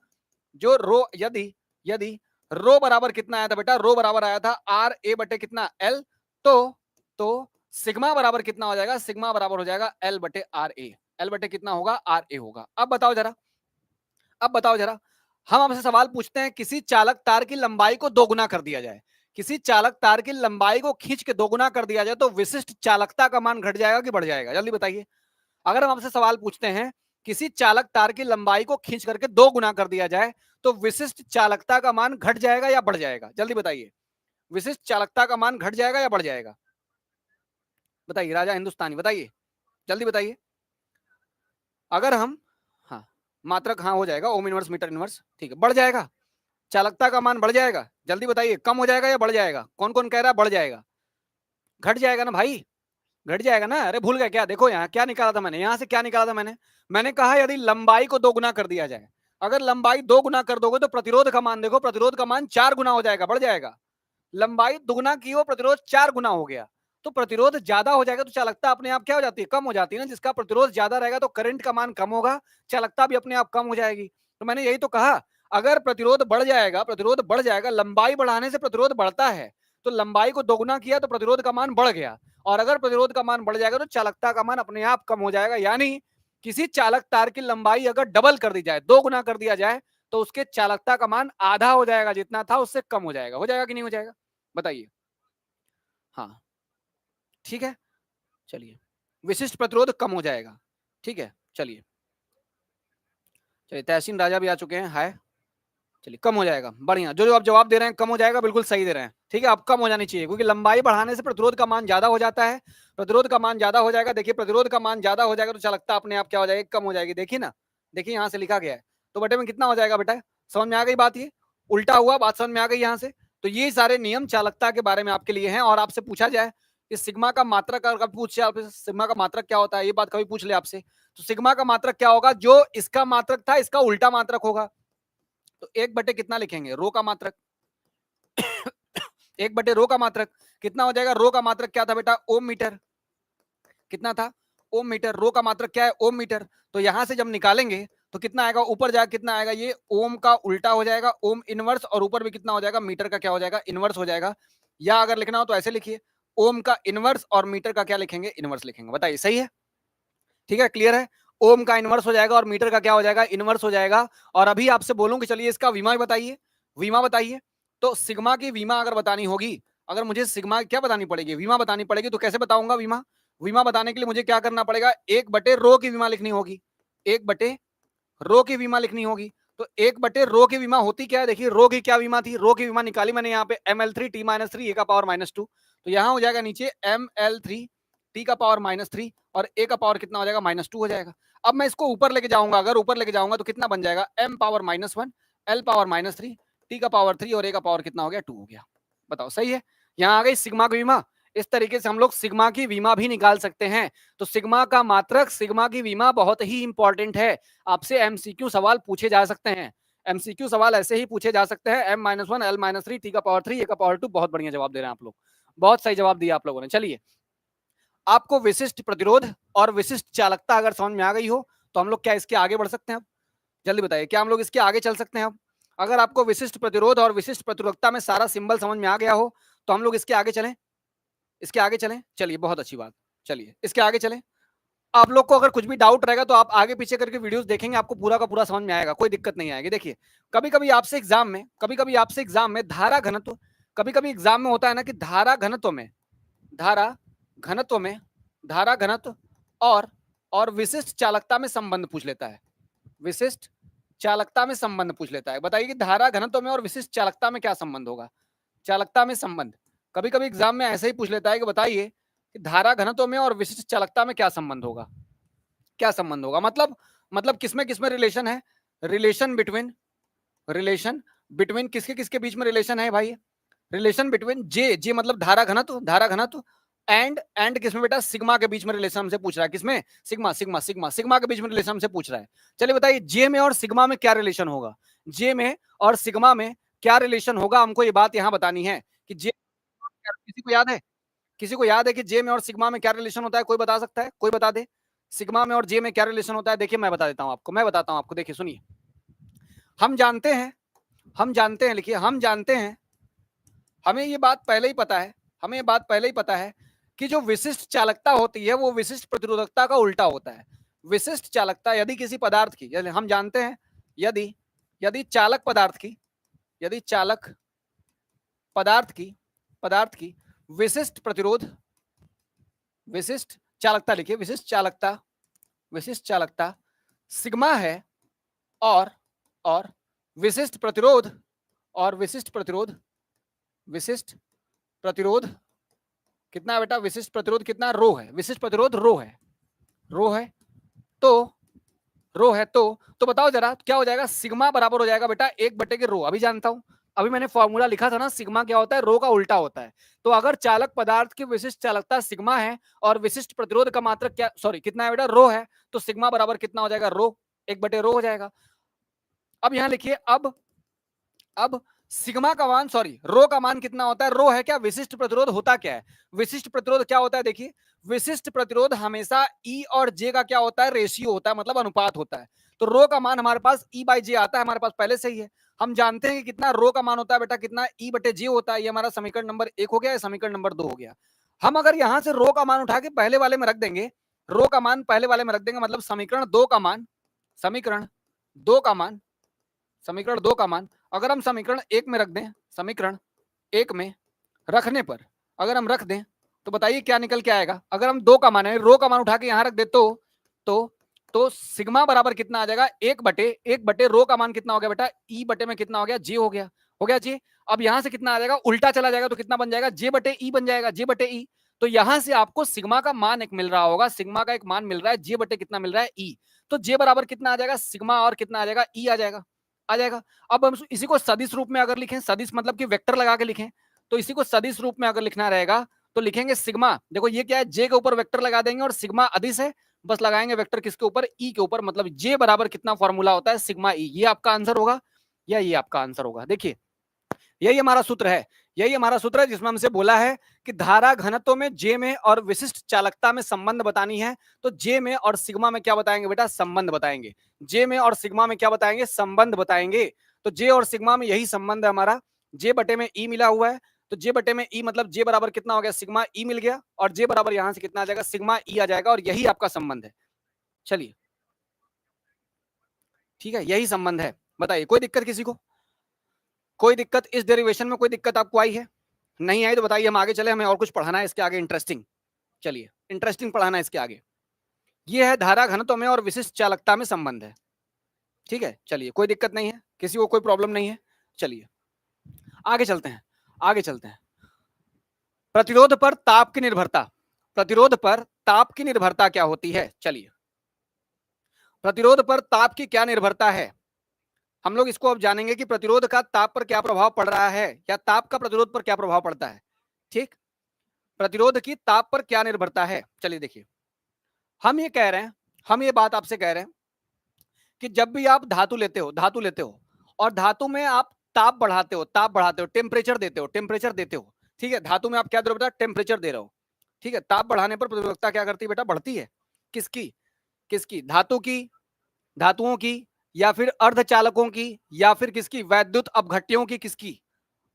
जो रो, यदि यदि रो बराबर कितना आया था बेटा? रो बराबर आया था आर ए बटे कितना? एल। तो सिग्मा बराबर कितना हो जाएगा? सिग्मा बराबर हो जाएगा एल बटे आर ए। एल बटे कितना होगा? आर ए होगा। अब बताओ जरा, अब बताओ जरा, हम आपसे सवाल पूछते हैं, किसी चालक तार की लंबाई को दोगुना कर दिया जाए, किसी चालक तार की लंबाई को खींच के दोगुना कर दिया जाए तो विशिष्ट चालकता का मान घट जाएगा कि बढ़ जाएगा? जल्दी बताइए। अगर हम आपसे सवाल पूछते हैं, किसी चालक तार की लंबाई को खींच करके 2 गुना कर दिया जाए तो विशिष्ट चालकता का मान घट जाएगा या बढ़ जाएगा? जल्दी बताइए। विशिष्ट चालकता का मान घट जाएगा या बढ़ जाएगा? बताइए राजा हिंदुस्तानी, बताइए, जल्दी बताइए। अगर हम, हाँ, मात्रक, हाँ हो जाएगा, ओम इनवर्स मीटर इनवर्स, ठीक है, बढ़ जाएगा। चालकता का मान बढ़ जाएगा। जल्दी बताइए, कम हो जाएगा या बढ़ जाएगा? कौन कौन कह रहा है बढ़ जाएगा? घट जाएगा ना भाई, घट जाएगा ना। अरे भूल गए क्या? देखो यहाँ क्या निकाला था मैंने, यहाँ से क्या निकाला था मैंने? मैंने कहा यदि लंबाई को 2 गुना कर दिया जाए, अगर लंबाई 2 गुना कर दोगे तो प्रतिरोध का मान देखो, प्रतिरोध का मान 4 गुना हो जाएगा, बढ़ जाएगा। लंबाई दुगुना की हो, प्रतिरोध 4 गुना हो गया, तो प्रतिरोध ज्यादा हो जाएगा, तो चालकता अपने आप क्या हो जाती है? कम हो जाती है ना। जिसका प्रतिरोध ज्यादा रहेगा तो करंट का मान कम होगा, चालकता भी अपने आप कम हो जाएगी। तो मैंने यही तो कहा, अगर प्रतिरोध बढ़ जाएगा, प्रतिरोध बढ़ जाएगा, लंबाई बढ़ाने से प्रतिरोध बढ़ता है, तो लंबाई को दोगुना किया तो प्रतिरोध का मान बढ़ गया, और अगर प्रतिरोध का मान बढ़ जाएगा तो चालकता का मान अपने आप कम हो जाएगा। यानी किसी चालक तार की लंबाई अगर डबल कर दी जाए, 2 गुना कर दिया जाए, तो उसके चालकता का मान आधा हो जाएगा, जितना था उससे कम हो जाएगा। हो जाएगा कि नहीं हो जाएगा? बताइए। हाँ, ठीक है, चलिए, विशिष्ट प्रतिरोध कम हो जाएगा। ठीक है, चलिए चलिए, तहसीन राजा भी आ चुके हैं, हाय। चलिए, कम हो जाएगा, बढ़िया। जो जो आप जवाब दे रहे हैं कम हो जाएगा, बिल्कुल सही दे रहे हैं। ठीक है, अब कम हो जानी चाहिए, क्योंकि लंबाई बढ़ाने से प्रतिरोध का मान ज्यादा हो जाता है। प्रतिरोध का मान ज्यादा हो जाएगा। देखिए, प्रतिरोध का मान ज्यादा हो जाएगा तो चालकता अपने आप क्या हो जाएगी? कम हो जाएगी। देखिए ना, देखिए यहाँ से लिखा गया है, तो बटे में कितना हो जाएगा बेटा? समझ में आ गई बात? ये उल्टा हुआ, बात समझ में आ गई यहाँ से। तो ये सारे नियम चालकता के बारे में आपके लिए हैं। और आपसे पूछा जाए कि सिग्मा का मात्रक, अगर पूछे आप सिग्मा का मात्रक क्या होता है, ये बात कभी पूछ ले आपसे, तो सिग्मा का मात्रक क्या होगा? जो इसका मात्रक था इसका उल्टा मात्रक होगा। तो 1/, कितना लिखेंगे? रो का मात्रक। 1/रो का मात्रक कितना हो जाएगा? रो का मात्रक क्या था बेटा? ओम मीटर। कितना था? ओम मीटर, रो का मात्रक क्या है ओम मीटर। तो यहां से जब निकालेंगे तो कितना आएगा, ऊपर जाकर कितना आएगा, ये ओम का उल्टा हो जाएगा ओम इनवर्स, और ऊपर भी कितना हो जाएगा, मीटर का क्या हो जाएगा, इनवर्स हो जाएगा। या अगर लिखना हो तो ऐसे लिखिए, ओम का इनवर्स और मीटर का क्या लिखेंगे, इनवर्स लिखेंगे। बताइए सही है, ठीक है, क्लियर है। ओम का इनवर्स हो जाएगा और मीटर का क्या हो जाएगा, इनवर्स हो जाएगा। और अभी आपसे बोलूं कि चलिए इसका वीमा बताइए, वीमा बताइए। तो सिग्मा की वीमा अगर बतानी होगी, अगर मुझे सिग्मा क्या बतानी पड़ेगी, वीमा बतानी पड़ेगी, तो कैसे बताऊंगा वीमा। वीमा बताने के लिए मुझे क्या करना पड़ेगा, 1/रो की वीमा लिखनी होगी, 1/रो की वीमा लिखनी होगी। तो 1/रो की वीमा होती क्या है, देखिए रो की क्या वीमा थी, रो की वीमा निकाली मैंने यहाँ पे ml3 t-3 ए का पावर -2। तो यहाँ हो जाएगा नीचे ml3 t का पावर -3 और a का पावर कितना हो जाएगा, -2 हो जाएगा। अब मैं इसको ऊपर लेके जाऊंगा, अगर ऊपर लेके जाऊंगा तो कितना बन जाएगा, m power -1 l power -3 t का पावर 3 और a का पावर कितना हो गया, 2 हो गया। बताओ सही है। यहाँ आ गई सिग्मा की वीमा। इस तरीके से हम लोग सिग्मा की वीमा भी निकाल सकते हैं। तो सिग्मा का मात्रक, सिग्मा की वीमा बहुत ही इंपॉर्टेंट है। आपसे एमसीक्यू सवाल पूछे जा सकते हैं, एमसीक्यू सवाल ऐसे ही पूछे जा सकते हैं, m-1 l-3 t का पावर 3 a का पावर 2। बहुत बढ़िया जवाब दे रहे हैं आप लोग, बहुत सही जवाब दिया आप लोगों ने। चलिए, आपको विशिष्ट प्रतिरोध और विशिष्ट चालकता अगर समझ में आ गई हो तो हम लोग क्या इसके आगे बढ़ सकते हैं। अब जल्दी बताइए, क्या हम लोग इसके आगे चल सकते हैं। अब अगर आपको विशिष्ट प्रतिरोध और विशिष्ट प्रतिरोधकता में सारा सिंबल समझ में आ गया हो तो हम लोग इसके आगे चलें, इसके आगे चलें। चलिए, बहुत अच्छी बात, चलिए इसके आगे चलें। आप लोग को अगर कुछ भी डाउट रहेगा तो आप आगे पीछे करके वीडियोस देखेंगे, आपको पूरा का पूरा समझ में आएगा, कोई दिक्कत नहीं आएगी। देखिए, कभी कभी आपसे एग्जाम में धारा घनत्व, कभी कभी एग्जाम में होता है ना कि धारा घनत्व में, धारा घनत्व में, धारा घनत्व और विशिष्ट चालकता में संबंध पूछ लेता है, विशिष्ट चालकता में संबंध पूछ लेता है। बताइए कि धारा घनत्व में और विशिष्ट चालकता में क्या संबंध होगा, चालकता में संबंध। कभी कभी एग्जाम में ऐसे ही पूछ लेता है कि बताइए कि धारा घनत्व में और विशिष्ट चालकता में क्या संबंध होगा, क्या संबंध होगा। मतलब किसमें किसमें रिलेशन है, रिलेशन बिटवीन किसके किसके बीच में रिलेशन है भाई, रिलेशन बिटवीन जे मतलब धारा घनत्व, धारा घनत्व एंड किसमें बेटा, सिग्मा के बीच में रिलेशन हमसे पूछ रहा है। किसमें, सिग्मा के बीच में रिलेशन हमसे पूछ रहा है। चलिए बताइए, जे में और सिग्मा में क्या रिलेशन होगा, जे में और सिग्मा में क्या रिलेशन होगा, हमको ये बात यहां बतानी है कि जे, किसी को याद है, किसी को याद है कि जे में और सिग्मा में क्या रिलेशन होता है, कोई बता सकता है, कोई बता दे। सिग्मा में और जे में क्या रिलेशन होता है, देखिए मैं बता देता हूं आपको, मैं बताता हूं आपको। देखिए सुनिए, हम जानते हैं, लिखिए, हम जानते हैं, हमें ये बात पहले ही पता है, हमें ये बात पहले ही पता है कि जो विशिष्ट चालकता होती है वो विशिष्ट प्रतिरोधकता का उल्टा होता है। विशिष्ट चालकता यदि किसी पदार्थ की, यदि हम जानते हैं, यदि यदि चालक पदार्थ की, यदि चालक पदार्थ की विशिष्ट प्रतिरोध, विशिष्ट चालकता लिखिए, विशिष्ट चालकता सिग्मा है और विशिष्ट प्रतिरोध, और विशिष्ट प्रतिरोध कितना है बेटा, विशिष्ट प्रतिरोध कितना, रो है, विशिष्ट प्रतिरोध रो है, रो है तो बताओ जरा क्या हो जाएगा, सिग्मा बराबर हो जाएगा बेटा 1/रो। अभी जानता हूं, अभी मैंने फॉर्मूला लिखा था ना, सिग्मा क्या होता है, रो का उल्टा होता है। तो अगर चालक पदार्थ की विशिष्ट चालकता सिग्मा है और विशिष्ट प्रतिरोध का मात्रक क्या, सॉरी कितना है बेटा, रो है, तो सिग्मा बराबर कितना हो जाएगा, रो, 1/रो हो जाएगा। अब यहां लिखिए, अब सिग्मा का मान, सॉरी रो का मान कितना होता है, रो है क्या, विशिष्ट प्रतिरोध होता क्या है, विशिष्ट प्रतिरोध क्या होता है, देखिए विशिष्ट प्रतिरोध हमेशा ई और जे का क्या होता है, रेशियो होता है, मतलब अनुपात होता है। तो रो का मान हमारे पास E/J आता है, हमारे पास पहले से ही है। हम जानते हैं कि कितना रो का मान होता है बेटा, कितना E/J होता है। ये हमारा समीकरण नंबर 1 हो गया, समीकरण नंबर 2 हो गया। हम अगर यहां से रो का मान उठा के पहले वाले में रख देंगे, रो का मान पहले वाले में रख देंगे, मतलब समीकरण 2 का मान, समीकरण 2 का मान, समीकरण 2 का मान अगर हम समीकरण 1 में रख दें, समीकरण 1 में रखने पर अगर हम रख दें तो बताइए क्या निकल के आएगा। अगर हम 2 का मान है, रो का मान उठा के यहां रख दे तो सिग्मा बराबर कितना आ जाएगा, 1/1 रो का मान कितना हो गया बेटा, ई बटे में कितना हो गया, जे हो गया जे। अब यहां से कितना आ जाएगा, उल्टा चला जाएगा तो कितना बन जाएगा, J/E बन जाएगा, J/E। तो यहां से आपको सिग्मा का मान एक मिल रहा होगा, सिग्मा का एक मान मिल रहा है, J बटे कितना मिल रहा है, E। तो J बराबर कितना आ जाएगा, सिग्मा और कितना आ जाएगा, E आ जाएगा। अब हम इसी को सदिश रूप में अगर लिखें, सदिश मतलब कि वेक्टर लगा के लिखें, तो इसी को सदिश रूप में अगर लिखना रहेगा तो लिखेंगे सिग्मा, देखो ये क्या है, जे के ऊपर वेक्टर लगा देंगे और सिग्मा अदिश है, बस लगाएंगे वेक्टर किसके ऊपर, ई के ऊपर, मतलब जे बराबर कितना फॉर्मूला होता है, सिग्मा ई। ये आपका आंसर होगा या ये आपका आंसर होगा। देखिए यही हमारा सूत्र है, यही हमारा सूत्र है जिसमें हमसे बोला है कि धारा घनत्व में जे में और विशिष्ट चालकता में संबंध बतानी है। तो जे में और सिग्मा में क्या बताएंगे बेटा? संबंध बताएंगे। जे में और सिग्मा में क्या बताएंगे? संबंध बताएंगे। तो जे और सिग्मा में यही संबंध है हमारा। जे बटे में ई मिला हुआ है, तो जे बटे में ई मतलब जे बराबर कितना हो गया? सिग्मा ई मिल गया, और जे बराबर यहां से कितना आ जाएगा? सिग्मा ई आ जाएगा, और यही आपका संबंध है। चलिए ठीक है, यही संबंध है। बताइए कोई दिक्कत किसी को? कोई दिक्कत इस डेरिवेशन में? कोई दिक्कत आपको आई है? नहीं आई तो बताइए, हम आगे चले, हमें और कुछ पढ़ाना है इसके आगे इंटरेस्टिंग। चलिए इंटरेस्टिंग पढ़ाना है इसके आगे। ये है धारा घनत्व में और विशिष्ट चालकता में संबंध है। ठीक है, चलिए कोई दिक्कत नहीं है, किसी को कोई प्रॉब्लम नहीं है। चलिए आगे चलते हैं, आगे चलते हैं। प्रतिरोध पर ताप की निर्भरता, प्रतिरोध पर ताप की निर्भरता क्या होती है? चलिए, प्रतिरोध पर ताप की क्या निर्भरता है, हम लोग इसको अब जानेंगे कि प्रतिरोध का ताप पर क्या प्रभाव पड़ रहा है, या ताप का प्रतिरोध पर क्या प्रभाव पड़ता है। ठीक, प्रतिरोध की ताप पर क्या निर्भरता है। चलिए देखिए, हम ये कह रहे हैं, हम ये बात आपसे कह रहे हैं कि जब भी आप धातु लेते हो, धातु लेते हो, और धातु में आप ताप बढ़ाते हो, ताप बढ़ाते हो, टेम्परेचर देते हो, टेम्परेचर देते हो। ठीक है, धातु में आप क्या दे रहे हो बेटा? टेम्परेचर दे रहे हो। ठीक है, ताप बढ़ाने पर प्रतिरोधकता क्या करती है बेटा? बढ़ती है। किसकी? किसकी? धातु की, धातुओं की, या फिर अर्धचालकों की, या फिर किसकी? वैद्युत अपघट्यों की। किसकी?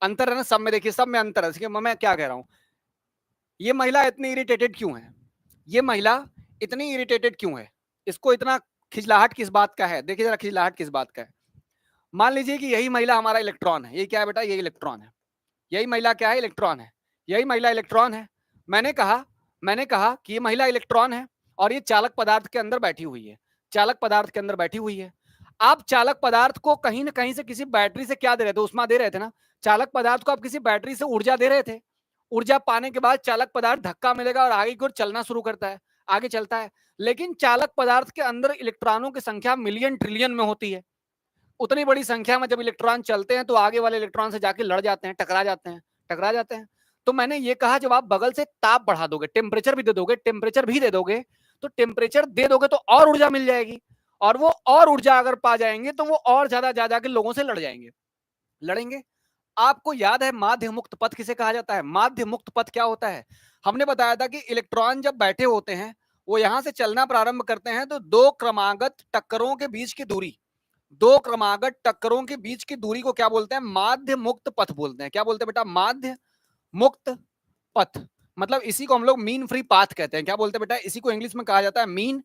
अंतर है ना सब में, देखिए सब में अंतर है। मैं क्या कह रहा हूं, ये महिला इतनी इरिटेटेड क्यों है? ये महिला इतनी इरिटेटेड क्यों है? इसको इतना खिजलाहट किस बात का है? देखिए जरा खिजलाहट किस बात का है। मान लीजिए कि यही महिला हमारा इलेक्ट्रॉन है। ये क्या है बेटा? ये इलेक्ट्रॉन है। यही महिला क्या है? इलेक्ट्रॉन है। यही महिला इलेक्ट्रॉन है। मैंने कहा कि ये महिला इलेक्ट्रॉन है, और ये चालक पदार्थ के अंदर बैठी हुई है। चालक पदार्थ के अंदर बैठी हुई है। आप चालक पदार्थ को कहीं ना कहीं से किसी बैटरी से क्या दे रहे थे? उष्मा दे रहे थे ना। चालक पदार्थ को आप किसी बैटरी से ऊर्जा दे रहे थे। ऊर्जा पाने के बाद चालक पदार्थ धक्का मिलेगा और आगे की ओर चलना शुरू करता है, आगे चलता है। लेकिन चालक पदार्थ के अंदर इलेक्ट्रॉनों की संख्या मिलियन ट्रिलियन में होती है। उतनी बड़ी संख्या में जब इलेक्ट्रॉन चलते हैं तो आगे वाले इलेक्ट्रॉन से जाके लड़ जाते हैं, टकरा जाते हैं, टकरा जाते हैं। तो मैंने ये कहा, जब आप बगल से ताप बढ़ा दोगे, टेम्परेचर भी दे दोगे, टेम्परेचर भी दे दोगे, तो टेम्परेचर दे दोगे तो और ऊर्जा मिल जाएगी, और वो और ऊर्जा अगर पा जाएंगे तो वो और ज्यादा ज्यादा के लोगों से लड़ जाएंगे, लड़ेंगे। आपको याद है माध्य मुक्त पथ किसे कहा जाता है? माध्य मुक्त पथ क्या होता है? हमने बताया था कि इलेक्ट्रॉन जब बैठे होते हैं, वो यहां से चलना प्रारंभ करते हैं, तो दो क्रमागत टक्करों के बीच की दूरी, दो क्रमागत टक्करों के बीच की दूरी को क्या बोलते हैं? माध्य मुक्त पथ बोलते हैं। क्या बोलते हैं बेटा? माध्य मुक्त पथ। मतलब इसी को हम लोग मीन फ्री पाथ कहते हैं। क्या बोलते हैं बेटा? इसी को इंग्लिश में कहा जाता है मीन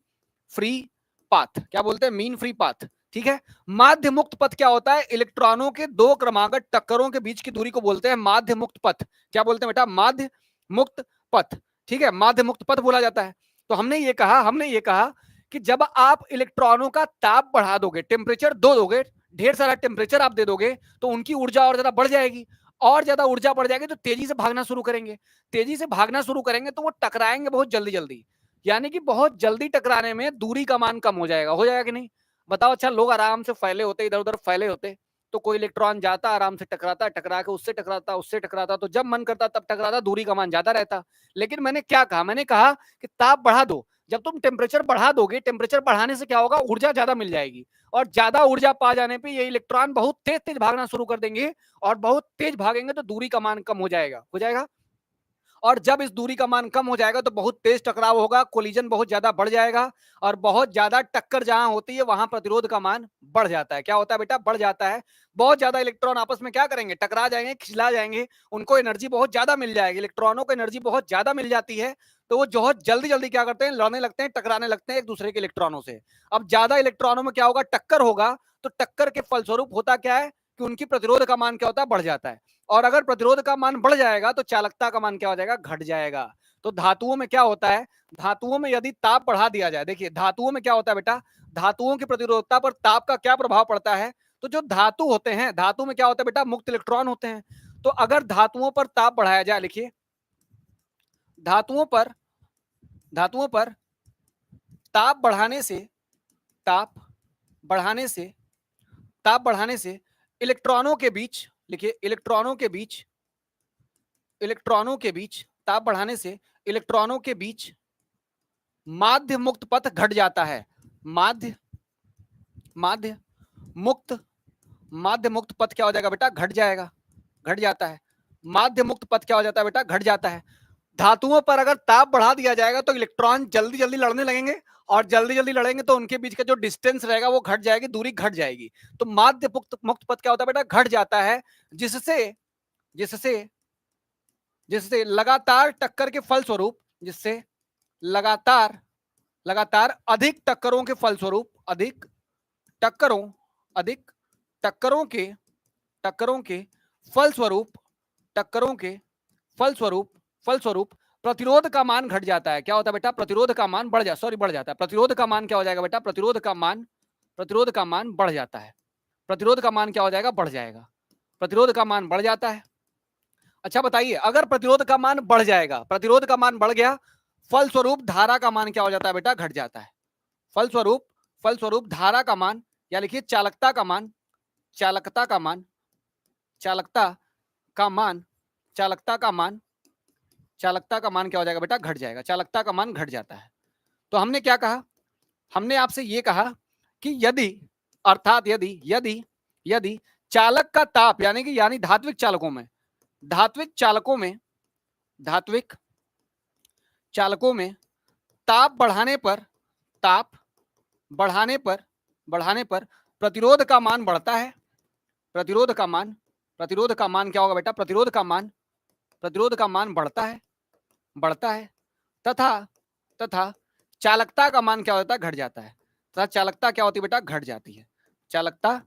फ्री पाथ। क्या बोलते हैं? Mean free path. ठीक है, माध्य मुक्त पथ क्या होता है? इलेक्ट्रॉनों के दो क्रमागत टक्करों के बीच की दूरी को बोलते हैं माध्य मुक्त पथ। क्या बोलते हैं बेटा? माध्य मुक्त पथ। ठीक है, माध्य मुक्त पथ बोला जाता है। तो हमने ये कहा कि जब आप इलेक्ट्रॉनों का ताप बढ़ा दोगे, टेम्परेचर दो दोगे, ढेर सारा टेम्परेचर आप दे दोगे, तो उनकी ऊर्जा और ज्यादा बढ़ जाएगी, और ज्यादा ऊर्जा बढ़ जाएगी तो तेजी से भागना शुरू करेंगे। तेजी से भागना शुरू करेंगे तो वो टकराएंगे बहुत जल्दी जल्दी, यानी कि बहुत जल्दी टकराने में दूरी का मान कम हो जाएगा कि नहीं? बताओ। अच्छा, लोग आराम से फैले होते, इधर उधर फैले होते, तो कोई इलेक्ट्रॉन जाता, आराम से टकराता, टकरा के उससे टकराता, उससे टकराता, तो जब मन करता तब टकराता, दूरी का मान ज्यादा रहता। लेकिन मैंने क्या कहा? मैंने कहा कि ताप बढ़ा दो। जब तुम टेम्परेचर बढ़ा दोगे, टेम्परेचर बढ़ाने से क्या होगा? ऊर्जा ज्यादा मिल जाएगी, और ज्यादा ऊर्जा पा जाने पे ये इलेक्ट्रॉन बहुत तेज तेज भागना शुरू कर देंगे, और बहुत तेज भागेंगे तो दूरी का मान कम हो जाएगा। और जब इस दूरी का मान कम हो जाएगा तो बहुत तेज टकराव होगा, कोलिजन बहुत ज्यादा बढ़ जाएगा, और बहुत ज्यादा टक्कर जहां होती है वहां प्रतिरोध का मान बढ़ जाता है। क्या होता है बेटा? बढ़ जाता है। बहुत ज्यादा इलेक्ट्रॉन आपस में क्या करेंगे? टकरा जाएंगे, खिसला जाएंगे, उनको एनर्जी बहुत ज्यादा मिल जाएगी, इलेक्ट्रॉनों को एनर्जी बहुत ज्यादा मिल जाती है, तो वो बहुत जल्दी जल्दी क्या करते हैं? लड़ने लगते हैं, टकराने लगते हैं एक दूसरे के इलेक्ट्रॉनों से। अब ज्यादा इलेक्ट्रॉनों में क्या होगा? टक्कर होगा, तो टक्कर के फलस्वरूप होता क्या है कि उनकी प्रतिरोध का मान क्या होता है? बढ़ जाता है। और अगर प्रतिरोध का मान बढ़ जाएगा तो चालकता का मान क्या हो जाएगा? घट जाएगा। तो धातुओं में क्या होता है? धातुओं में यदि ताप बढ़ा दिया जाए, देखिए धातुओं में क्या होता है बेटा? धातुओं की प्रतिरोधकता पर ताप का क्या प्रभाव पड़ता है? तो जो धातु होते हैं, धातु में क्या होता है बेटा? मुक्त इलेक्ट्रॉन होते हैं। तो अगर धातुओं पर ताप बढ़ाया जाए, लिखिए धातुओं पर, धातुओं पर ताप बढ़ाने से, ताप बढ़ाने से, ताप बढ़ाने से इलेक्ट्रॉनों के बीच, लिखिए इलेक्ट्रॉनों के बीच, इलेक्ट्रॉनों के बीच ताप बढ़ाने से इलेक्ट्रॉनों के बीच माध्य मुक्त पथ घट जाता है। माध्य माध्य मुक्त माध्य मुक्त पथ क्या हो जाएगा बेटा? घट जाएगा, घट जाता है। माध्य मुक्त पथ क्या हो जाता है बेटा, घट जाता है। धातुओं पर अगर ताप बढ़ा दिया जाएगा तो इलेक्ट्रॉन जल्दी जल्दी लड़ने लगेंगे, और जल्दी जल्दी लड़ेंगे तो उनके बीच का जो डिस्टेंस रहेगा वो घट जाएगी, दूरी घट जाएगी। तो माध्य मुक्त पथ क्या होता है बेटा, घट जाता है, जिससे जिससे जिससे लगातार टक्कर के फलस्वरूप, जिससे लगातार लगातार अधिक टक्करों के फलस्वरूप, टक्करों अधिक टक्करों के टक्करों के फलस्वरूप टक्करों के फलस्वरूप प्रतिरोध का मान घट जाता है। क्या होता है बेटा, प्रतिरोध का मान बढ़ जाता है। प्रतिरोध का मान क्या हो जाएगा बेटा, प्रतिरोध का मान बढ़ जाता है। प्रतिरोध का मान क्या हो जाएगा, बढ़ जाएगा। प्रतिरोध का मान बढ़ जाता है। अच्छा बताइए, अगर प्रतिरोध का मान बढ़ जाएगा, प्रतिरोध का मान बढ़ गया, फलस्वरूप धारा का मान क्या हो जाता है बेटा, घट जाता है। फलस्वरूप धारा का मान, या लिखिए चालकता का मान चालकता का मान क्या हो जाएगा बेटा, घट जाएगा। चालकता का मान घट जाता है। तो हमने क्या कहा, हमने आपसे ये कहा कि यदि, अर्थात यदि चालक का ताप, यानी धात्विक चालकों में ताप बढ़ाने पर प्रतिरोध का मान बढ़ता है। प्रतिरोध का मान क्या होगा बेटा, प्रतिरोध का मान बढ़ता है तथा चालकता का मान क्या होता है, घट जाता है। तथा चालकता क्या होती है बेटा, घट जाती है। चालकता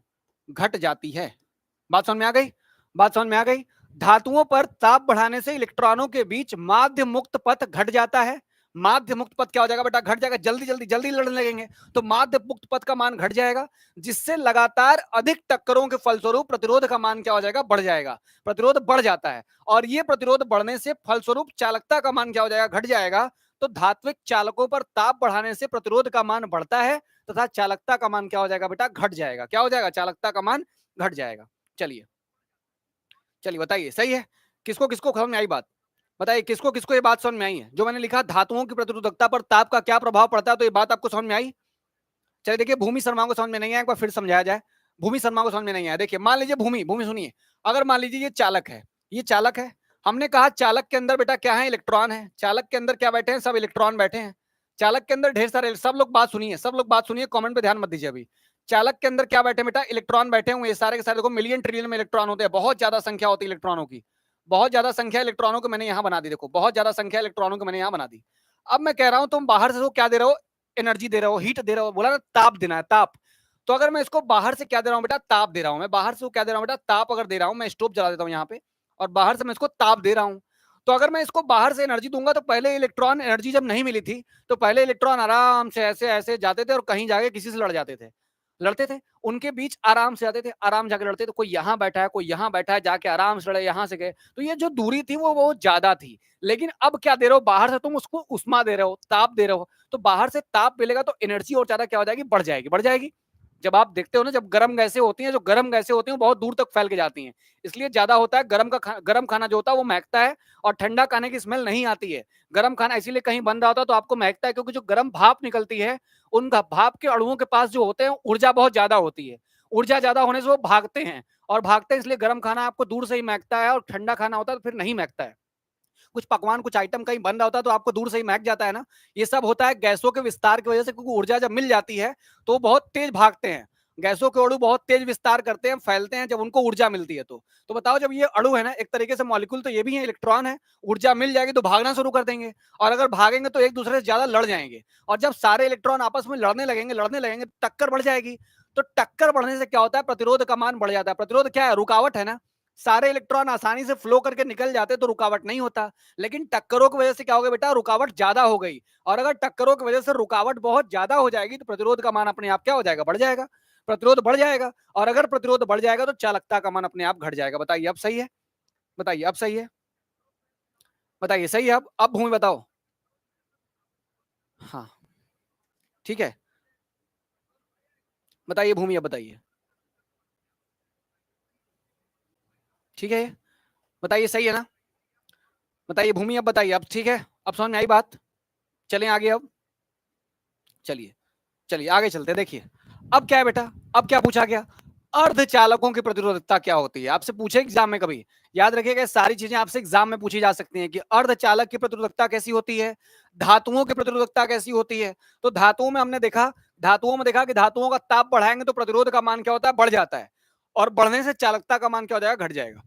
घट जाती है। बात समझ में आ गई। धातुओं पर ताप बढ़ाने से इलेक्ट्रॉनों के बीच माध्य मुक्त पथ घट जाता है। माध्य मुक्त पथ क्या हो जाएगा बेटा, घट जाएगा, जल्दी लड़ने लगेंगे तो माध्य मुक्त पथ का मान घट जाएगा, जिससे लगातार अधिक टक्करों के फलस्वरूप प्रतिरोध का मान क्या हो जाएगा, बढ़ जाएगा। प्रतिरोध बढ़ जाता है, और ये प्रतिरोध बढ़ने से फलस्वरूप चालकता का मान क्या हो जाएगा, घट जाएगा। तो धात्विक चालकों पर ताप बढ़ाने से प्रतिरोध का मान बढ़ता है तथा चालकता का मान क्या हो जाएगा बेटा, घट जाएगा। क्या हो जाएगा, चालकता का मान घट जाएगा। चलिए बताइए, सही है। किसको किसको समझ में आई बात, बताइए किसको किसको ये बात समझ में आई है। जो मैंने लिखा धातुओं की प्रतिरोधकता पर ताप का क्या प्रभाव पड़ता है, तो ये बात आपको समझ में आई। चलिए देखिए, भूमि शर्मा को समझ में नहीं आया, एक बार फिर समझाया जाए। भूमि शर्मा को समझ में नहीं आया। देखिए मान लीजिए भूमि सुनिए, अगर मान लीजिए ये चालक है, हमने कहा चालक के अंदर बेटा क्या है, इलेक्ट्रॉन है। चालक के अंदर क्या बैठे हैं, सब इलेक्ट्रॉन बैठे हैं। चालक के अंदर ढेर सारे, सब लोग बात सुनिए, कमेंट पे ध्यान मत दीजिए अभी। चालक के अंदर क्या बैठे बेटा, इलेक्ट्रॉन बैठे हुए, सारे के सारे देखो मिलियन ट्रिलियन में इलेक्ट्रॉन होते हैं, बहुत ज्यादा संख्या होती है इलेक्ट्रॉनों की, बहुत ज्यादा संख्या इलेक्ट्रॉनों को मैंने यहाँ बना दी। देखो बहुत ज्यादा संख्या इलेक्ट्रॉनों को मैंने यहाँ बना दी। अब मैं कह रहा हूं तुम बाहर से क्या दे रहे हो, एनर्जी दे रहे हो, हीट दे रहे हो, बोला ना ताप देना है, ताप। तो अगर मैं इसको बाहर से क्या दे रहा हूं बेटा, ताप दे रहा हूं। मैं बाहर से क्या दे रहा हूं बेटा, ताप अगर दे रहा हूं, मैं स्टोव जला देता हूं यहाँ पे, और बाहर से मैं इसको ताप दे रहा हूं। तो अगर मैं इसको बाहर से एनर्जी दूंगा, तो पहले इलेक्ट्रॉन, एनर्जी जब नहीं मिली थी तो पहले इलेक्ट्रॉन आराम से ऐसे ऐसे जाते थे और कहीं जाके किसी से लड़ते थे, उनके बीच आराम से आते थे, आराम जाके लड़ते थे। कोई यहाँ बैठा है, कोई यहाँ बैठा है, जाके आराम से लड़े, यहाँ से गए। तो ये जो दूरी थी वो बहुत ज्यादा थी। लेकिन अब क्या दे रहे हो, बाहर से तुम उसको उष्मा दे रहे हो, ताप दे रहे हो। तो बाहर से ताप मिलेगा तो एनर्जी और ज्यादा क्या हो जाएगी, बढ़ जाएगी। जब आप देखते हो ना, जब गर्म गैसें होती हैं, जो गर्म गैसें होती हैं बहुत दूर तक फैल के जाती हैं, इसलिए ज्यादा होता है गर्म खाना जो होता है वो महकता है, और ठंडा खाने की स्मेल नहीं आती है। गर्म खाना इसीलिए कहीं बन रहा होता है तो आपको महकता है, क्योंकि जो गर्म भाप निकलती है, उन भाप के अणुओं के पास जो होते हैं ऊर्जा बहुत ज्यादा होती है। ऊर्जा ज्यादा होने से वो भागते हैं, और भागते हैं इसलिए गर्म खाना आपको दूर से ही महकता है, और ठंडा खाना होता है तो फिर नहीं महकता है। कुछ पकवान, कुछ आइटम कहीं बन रहा होता है तो आपको दूर से ही महक जाता है ना। ये सब होता है गैसों के विस्तार की वजह से, क्योंकि ऊर्जा जब मिल जाती है तो बहुत तेज भागते हैं। गैसों के अणु बहुत तेज विस्तार करते हैं, फैलते हैं जब उनको ऊर्जा मिलती है। तो बताओ, जब ये अणु है ना, एक तरीके से मॉलिक्यूल तो ये भी है, इलेक्ट्रॉन है, ऊर्जा मिल जाएगी तो भागना शुरू कर देंगे, और अगर भागेंगे तो एक दूसरे से ज्यादा लड़ जाएंगे, और जब सारे इलेक्ट्रॉन आपस में लड़ने लगेंगे टक्कर बढ़ जाएगी। तो टक्कर बढ़ने से क्या होता है, प्रतिरोध का मान बढ़ जाता है। प्रतिरोध क्या है, रुकावट है ना। सारे इलेक्ट्रॉन आसानी से फ्लो करके निकल जाते तो रुकावट नहीं होता, लेकिन टक्करों की वजह से क्या हो गया बेटा, रुकावट ज्यादा हो गई। और अगर टक्करों की वजह से रुकावट बहुत ज्यादा हो जाएगी तो प्रतिरोध का मान अपने आप क्या हो जाएगा, बढ़ जाएगा। प्रतिरोध बढ़ जाएगा, और अगर प्रतिरोध बढ़ जाएगा तो चालकता का मान अपने आप घट जाएगा। बताइए अब सही है, बताइए सही है। अब भूमि बताओ। हाँ ठीक है, बताइए भूमि, अब बताइए। ठीक है, बताइए सही है ना, बताइए भूमि, अब बताइए। अब ठीक है, अब समझ में आई बात। चलें आगे अब, चलिए आगे चलते। देखिए अब क्या है बेटा, अब क्या पूछा गया, अर्धचालकों की प्रतिरोधकता क्या होती है? आपसे पूछे एग्जाम में कभी, याद रखिएगा सारी चीजें आपसे एग्जाम में पूछी जा सकती हैं कि अर्धचालक की प्रतिरोधकता कैसी होती है, धातुओं की प्रतिरोधकता कैसी होती है। तो धातुओं में हमने देखा, कि धातुओं का ताप बढ़ाएंगे तो प्रतिरोध का मान क्या होता है, बढ़ जाता है, और बढ़ने से चालकता का मान क्या हो जाएगा, घट जाएगा।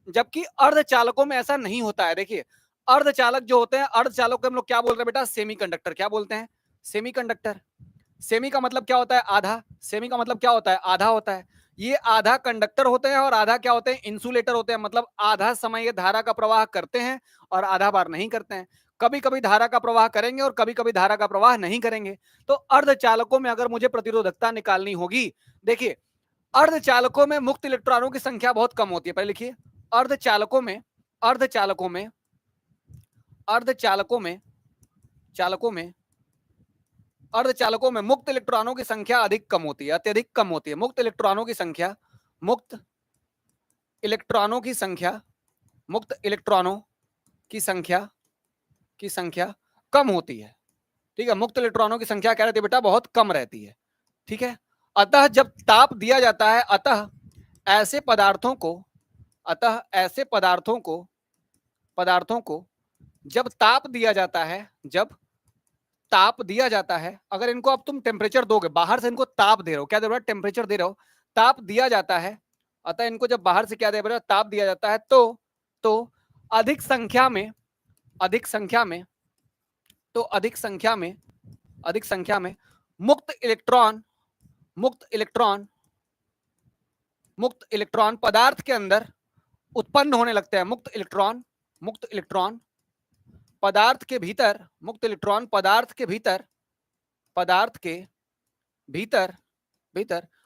जबकि अर्धचालकों में ऐसा नहीं होता है। देखिए अर्धचालक जो होते हैं, अर्धचालक को हम लोग क्या बोल रहे हैं बेटा, सेमीकंडक्टर। क्या बोलते हैं, सेमीकंडक्टर। सेमी का मतलब क्या होता है, आधा। सेमी का मतलब क्या होता है, आधा होता है। ये आधा कंडक्टर होते हैं और आधा क्या होते हैं, इंसुलेटर होते हैं। मतलब आधा समय ये धारा का प्रवाह करते हैं और आधा बार नहीं करते हैं। कभी कभी धारा का प्रवाह करेंगे और कभी कभी धारा का प्रवाह नहीं करेंगे। तो अर्धचालकों में अगर मुझे प्रतिरोधकता निकालनी होगी, देखिए अर्धचालकों में मुक्त इलेक्ट्रॉनों की संख्या बहुत कम होती है। पहले लिखिए, अर्धचालकों में अर्धचालकों में अर्धचालकों में चालकों में अर्धचालकों में मुक्त इलेक्ट्रॉनों की संख्या अधिक कम होती है, अत्यधिक कम होती है। मुक्त इलेक्ट्रॉनों की संख्या, मुक्त इलेक्ट्रॉनों की संख्या, मुक्त इलेक्ट्रॉनों की संख्या कम होती है। ठीक है, मुक्त इलेक्ट्रॉनों की संख्या क्या रहती है बेटा, बहुत कम रहती है। ठीक है, अतः जब ताप दिया जाता है, अतः ऐसे पदार्थों को जब ताप दिया जाता है, अगर इनको अब तुम टेम्परेचर दोगे, बाहर से इनको ताप दे रहे हो, क्या दे रहे हो, टेम्परेचर दे रहे हो, ताप दिया जाता है। अतः इनको जब बाहर से क्या दे रहे हो, ताप दिया जाता है, तो अधिक संख्या में मुक्त इलेक्ट्रॉन पदार्थ के अंदर उत्पन्न होने लगते हैं। मुक्त इलेक्ट्रॉन पदार्थ के भीतर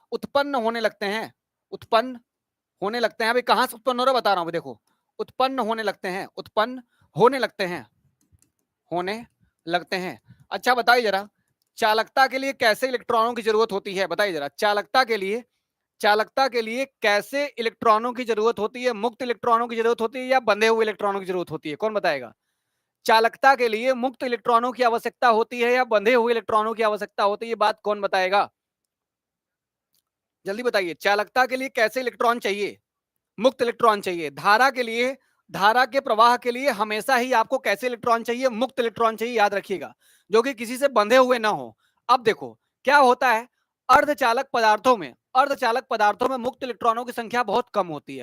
उत्पन्न होने लगते हैं। अभी कहां से उत्पन्न हो रहा है बता रहा हूं। देखो, उत्पन्न होने लगते हैं। अच्छा बताइए जरा, चालकता के लिए कैसे इलेक्ट्रॉनों की जरूरत होती है, बताइए जरा। चालकता के लिए कैसे इलेक्ट्रॉनों की जरूरत होती है? मुक्त इलेक्ट्रॉनों की जरूरत होती है या बंधे हुए इलेक्ट्रॉनों की जरूरत होती है? कौन बताएगा? चालकता के लिए मुक्त इलेक्ट्रॉनों की आवश्यकता होती है या बंधे हुए इलेक्ट्रॉनों की आवश्यकता होती है? बात कौन बताएगा, जल्दी बताइए। चालकता के लिए कैसे इलेक्ट्रॉन चाहिए? मुक्त इलेक्ट्रॉन चाहिए। धारा के प्रवाह के लिए हमेशा ही आपको कैसे इलेक्ट्रॉन चाहिए? मुक्त इलेक्ट्रॉन चाहिए, याद रखिएगा, जो कि किसी से बंधे हुए ना हो। अब देखो क्या होता है, अर्धचालक पदार्थों में मुक्त इलेक्ट्रॉनों की संख्या बहुत कम होती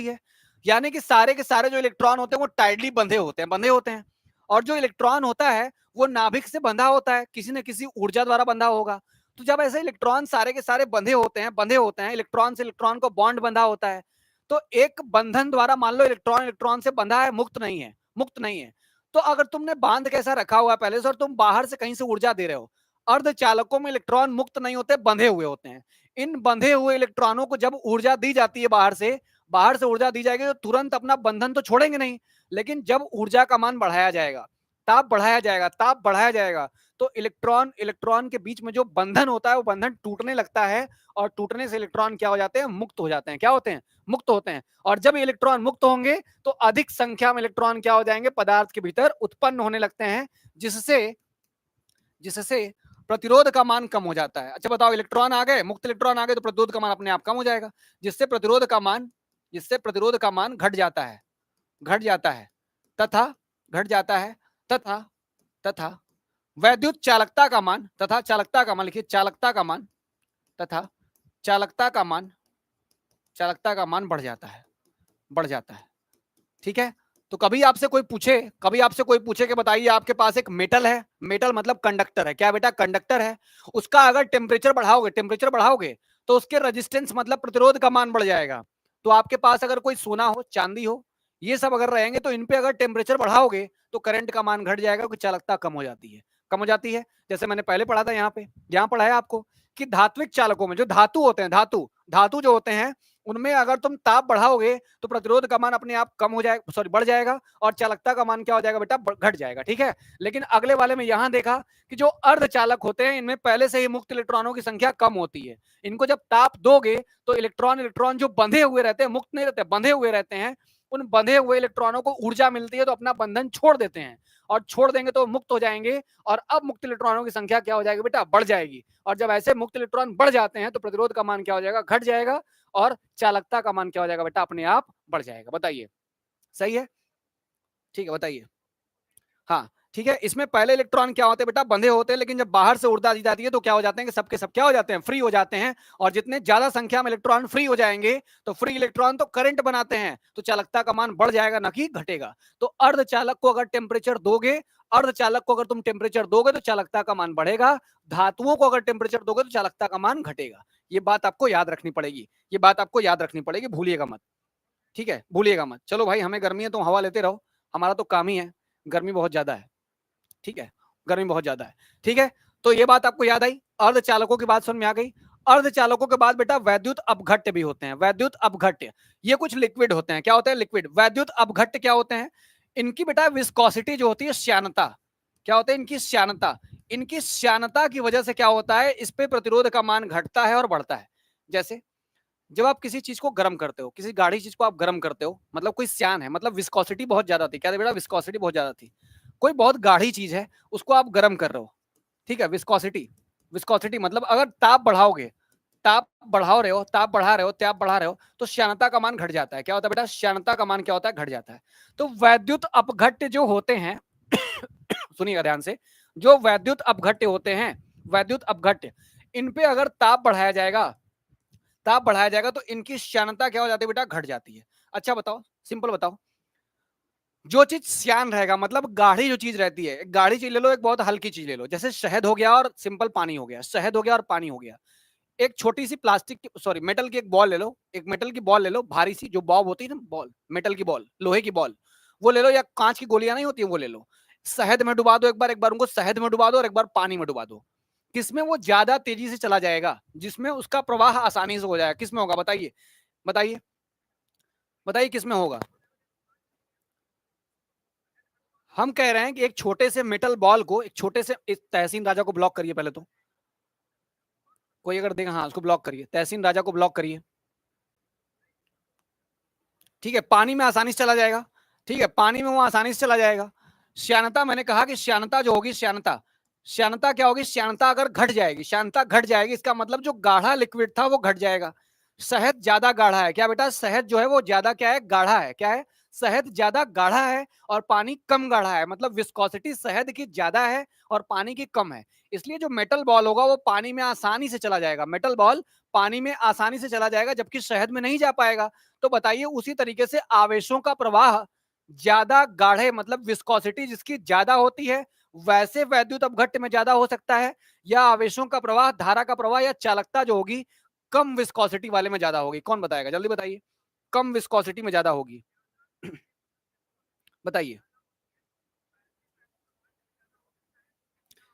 है। यानी कि सारे के सारे जो इलेक्ट्रॉन होते हैं वो टाइटली बंधे होते हैं। और जो इलेक्ट्रॉन होता है वो नाभिक से बंधा होता है, किसी न किसी ऊर्जा द्वारा बंधा होगा। तो जब ऐसे इलेक्ट्रॉन सारे के सारे बंधे होते हैं, इलेक्ट्रॉन से इलेक्ट्रॉन को बॉन्ड बंधा होता है, तो एक बंधन द्वारा मान लो इलेक्ट्रॉन से बंधा है, मुक्त नहीं है। तो अगर तुमने बांध कैसा रखा हुआ है पहले से और तुम बाहर से कहीं से ऊर्जा दे रहे हो, अर्धचालकों में इलेक्ट्रॉन मुक्त नहीं होते, बंधे हुए होते हैं। इन बंधे हुए इलेक्ट्रॉनों को जब ऊर्जा दी जाती है बाहर से ऊर्जा दी जाएगी, तो तुरंत अपना बंधन तो छोड़ेंगे नहीं। लेकिन जब ऊर्जा का मान बढ़ाया जाएगा, ताप बढ़ाया जाएगा, तो इलेक्ट्रॉन के बीच में जो बंधन होता है वो बंधन टूटने लगता है, और टूटने से इलेक्ट्रॉन क्या हो जाते हैं, मुक्त हो जाते हैं। क्या होते हैं, मुक्त होते हैं। और जब इलेक्ट्रॉन मुक्त होंगे तो अधिक संख्या में इलेक्ट्रॉन क्या हो जाएंगे, पदार्थ के भीतर उत्पन्न होने लगते हैं, जिससे प्रतिरोध का मान कम हो जाता है। अच्छा बताओ, इलेक्ट्रॉन आ गए, मुक्त इलेक्ट्रॉन आ गए, तो प्रतिरोध का मान अपने आप कम हो जाएगा, जिससे प्रतिरोध का मान घट जाता है तथा वैद्युत चालकता का मान लिखिए, चालकता का मान बढ़ जाता है। ठीक है, तो कभी आपसे कोई पूछे कि बताइए आपके पास एक मेटल मतलब कंडक्टर है। क्या बेटा, कंडक्टर है। उसका अगर टेम्परेचर बढ़ाओगे तो उसके रेजिस्टेंस मतलब प्रतिरोध का मान बढ़ जाएगा। तो आपके पास अगर कोई सोना हो, चांदी हो, ये सब अगर रहेंगे तो इन पे अगर टेम्परेचर बढ़ाओगे तो करंट का मान घट जाएगा, क्योंकि चालकता कम हो जाती है। जैसे मैंने पहले पढ़ा था, यहाँ पढ़ाया आपको कि धात्विक चालकों में जो धातु होते हैं, धातु जो होते हैं, उनमें अगर तुम ताप बढ़ाओगे तो प्रतिरोध का मान अपने आप बढ़ जाएगा, और चालकता का मान क्या हो जाएगा बेटा, घट जाएगा। ठीक है, लेकिन अगले वाले में यहां देखा कि जो अर्धचालक होते हैं इनमें पहले से ही मुक्त इलेक्ट्रॉनों की संख्या कम होती है। इनको जब ताप दोगे तो इलेक्ट्रॉन जो बंधे हुए रहते हैं, मुक्त नहीं रहते, बंधे हुए रहते हैं, उन बंधे हुए इलेक्ट्रॉनों को ऊर्जा मिलती है तो अपना बंधन छोड़ देते हैं, और छोड़ देंगे तो मुक्त हो जाएंगे, और अब मुक्त इलेक्ट्रॉनों की संख्या क्या हो जाएगी बेटा, बढ़ जाएगी। और जब ऐसे मुक्त इलेक्ट्रॉन बढ़ जाते हैं तो प्रतिरोध का मान क्या हो जाएगा, घट जाएगा, और चालकता का मान क्या हो जाएगा बेटा, अपने आप बढ़ जाएगा। बताइए सही है, ठीक है बताइए। हाँ ठीक है, इसमें पहले इलेक्ट्रॉन क्या होते हैं बेटा, बंधे होते हैं, लेकिन जब बाहर से ऊर्जा दी जाती है तो क्या हो जाते हैं कि सबके सब क्या हो जाते हैं, फ्री हो जाते हैं। और जितने ज्यादा संख्या में इलेक्ट्रॉन फ्री हो जाएंगे तो फ्री इलेक्ट्रॉन तो करंट बनाते हैं, तो चालकता का मान बढ़ जाएगा, ना कि घटेगा। तो अर्धचालक को अगर टेम्परेचर दोगे, अर्धचालक को अगर तुम टेम्परेचर दोगे तो चालकता का मान बढ़ेगा, धातुओं को अगर टेम्परेचर दोगे तो चालकता का मान घटेगा। ये बात आपको याद रखनी पड़ेगी, ये बात आपको याद रखनी पड़ेगी, भूलिएगा मत, ठीक है, भूलिएगा मत। चलो भाई, हमें गर्मी है तो हवा लेते रहो, हमारा तो काम ही है, गर्मी बहुत ज्यादा है, ठीक है, गर्मी बहुत ज्यादा है, ठीक है। तो ये बात आपको याद आई, अर्धचालकों की बात समझ में आ गई। अर्धचालकों के बाद बेटा वैद्युत अपघट्य भी होते हैं, वैद्युत अपघट्य, ये कुछ लिक्विड होते हैं। क्या होते हैं, लिक्विड। वैद्युत अपघट्य क्या होते हैं, इनकी बेटा विस्कोसिटी जो होती है, श्यानता, क्या होता है इनकी श्यानता, इनकी श्यानता की वजह से क्या होता है, इस पे प्रतिरोध का मान घटता है और बढ़ता है। जैसे जब आप किसी चीज को गर्म करते हो, किसी गाढ़ी चीज को आप गर्म करते हो, मतलब कोई श्यान है, मतलब विस्कोसिटी बहुत ज्यादा थी, क्या था बेटा, विस्कोसिटी बहुत ज्यादा थी। कोई बहुत गाढ़ी चीज है, उसको आप गर्म कर रहे हो, ठीक है, विस्कोसिटी, विस्कोसिटी मतलब अगर ताप बढ़ाओगे, ताप बढ़ा रहे हो, ताप बढ़ा रहे हो, ताप बढ़ा रहे हो, तो श्यानता का मान घट जाता है। क्या होता है बेटा, श्यानता का मान क्या होता है, घट जाता है। तो वैद्युत अपघट्य जो होते हैं सुनिएगा ध्यान से, जो वैद्युत अपघट्य होते हैं, वैद्युत अपघट्य, इन पे अगर ताप बढ़ाया जाएगा, ताप बढ़ाया जाएगा तो इनकी श्यानता क्या हो जाती है बेटा, घट जाती है। अच्छा बताओ, सिंपल बताओ, जो चीज श्यान रहेगा, मतलब गाढ़ी जो चीज रहती है, गाढ़ी चीज ले लो, एक बहुत हल्की चीज ले लो, जैसे शहद हो गया और सिंपल पानी हो गया, शहद हो गया और पानी हो गया। एक छोटी सी प्लास्टिक की, सॉरी मेटल की एक बॉल ले लो, एक मेटल की बॉल ले लो, भारी सी जो बॉब होती है ना, बॉल, मेटल की बॉल, लोहे की बॉल, वो ले लो, या कांच की गोलियां नहीं होती है वो ले लो, शहद में डुबा दो एक बार उनको शहद में डुबा दो और एक बार पानी में डुबा दो। किसमें वो ज्यादा तेजी से चला जाएगा, जिसमें उसका प्रवाह आसानी से हो जाएगा, किसमें होगा बताइए, बताइए, बताइए किसमें होगा। हम कह रहे हैं कि एक छोटे से मेटल बॉल को, एक छोटे से, इस तहसीन राजा को ब्लॉक करिए पहले तो, कोई अगर देगा, हाँ उसको ब्लॉक करिए, तहसीन राजा को ब्लॉक करिए, ठीक है, पानी में आसानी से चला जाएगा, ठीक है, पानी में वो आसानी से चला जाएगा। श्यानता, मैंने कहा कि श्यानता जो होगी, श्यानता, श्यानता क्या होगी, श्यानता अगर घट जाएगी, श्यानता घट जाएगी, इसका मतलब जो गाढ़ा लिक्विड था वो घट जाएगा। शहद ज्यादा गाढ़ा है, क्या बेटा, शहद जो है वो ज्यादा क्या है, गाढ़ा है, क्या है, शहद ज्यादा गाढ़ा है और पानी कम गाढ़ा है, मतलब विस्कोसिटी शहद की ज्यादा है और पानी की कम है। इसलिए जो मेटल बॉल होगा वो पानी में आसानी से चला जाएगा, मेटल बॉल पानी में आसानी से चला जाएगा, जबकि शहद में नहीं जा पाएगा। तो बताइए, उसी तरीके से आवेशों का प्रवाह ज्यादा गाढ़े, मतलब विस्कोसिटी जिसकी ज्यादा होती है, वैसे वैद्युत अपघट्य में ज्यादा हो सकता है, या आवेशों का प्रवाह, धारा का प्रवाह या चालकता जो होगी कम विस्कोसिटी वाले में ज्यादा होगी। कौन बताएगा, जल्दी बताइए, कम विस्कोसिटी में ज्यादा होगी बताइए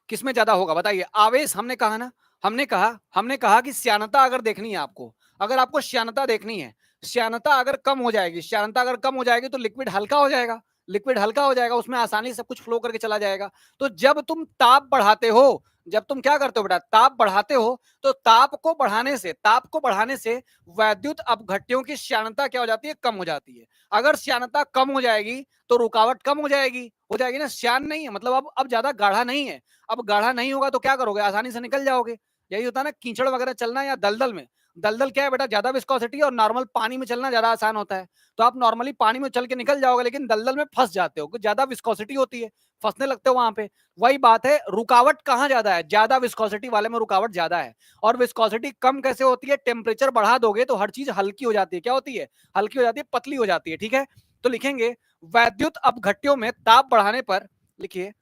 किसमें ज्यादा होगा, बताइए। आवेश, हमने कहा ना, हमने कहा कि श्यानता अगर देखनी है आपको, अगर आपको श्यानता देखनी है, श्यानता अगर कम हो जाएगी, श्यानता अगर कम हो जाएगी तो लिक्विड हल्का हो जाएगा, लिक्विड हल्का हो जाएगा, उसमें आसानी से सब कुछ फ्लो करके चला जाएगा। तो जब तुम ताप बढ़ाते हो, जब तुम क्या करते हो बेटा, ताप बढ़ाते हो, तो ताप को बढ़ाने से, ताप को बढ़ाने से वैद्युत अपघट्यों की श्यानता क्या हो जाती है, कम हो जाती है। अगर श्यानता कम हो जाएगी तो रुकावट कम हो जाएगी ना, श्यान नहीं है मतलब अब ज्यादा गाढ़ा नहीं है, अब गाढ़ा नहीं होगा तो क्या करोगे, आसानी से निकल जाओगे। यही होता है ना, कीचड़ वगैरह चलना या दलदल में, दलदल क्या है बेटा, ज्यादा विस्कोसिटी, और नॉर्मल पानी में चलना ज्यादा आसान होता है। तो आप नॉर्मली पानी में चल के निकल जाओगे, लेकिन दलदल में फंस जाते हो, ज्यादा विस्कोसिटी होती है, फंसने लगते हो वहां पे। वही बात है, रुकावट कहाँ ज्यादा है, ज्यादा विस्कोसिटी वाले में रुकावट ज्यादा है। और विस्कोसिटी कम कैसे होती है, टेम्परेचर बढ़ा दोगे तो हर चीज हल्की हो जाती है, क्या होती है, हल्की हो जाती है, पतली हो जाती है, ठीक है। तो लिखेंगे वैद्युत अपघट्यों में ताप बढ़ाने पर, लिखिए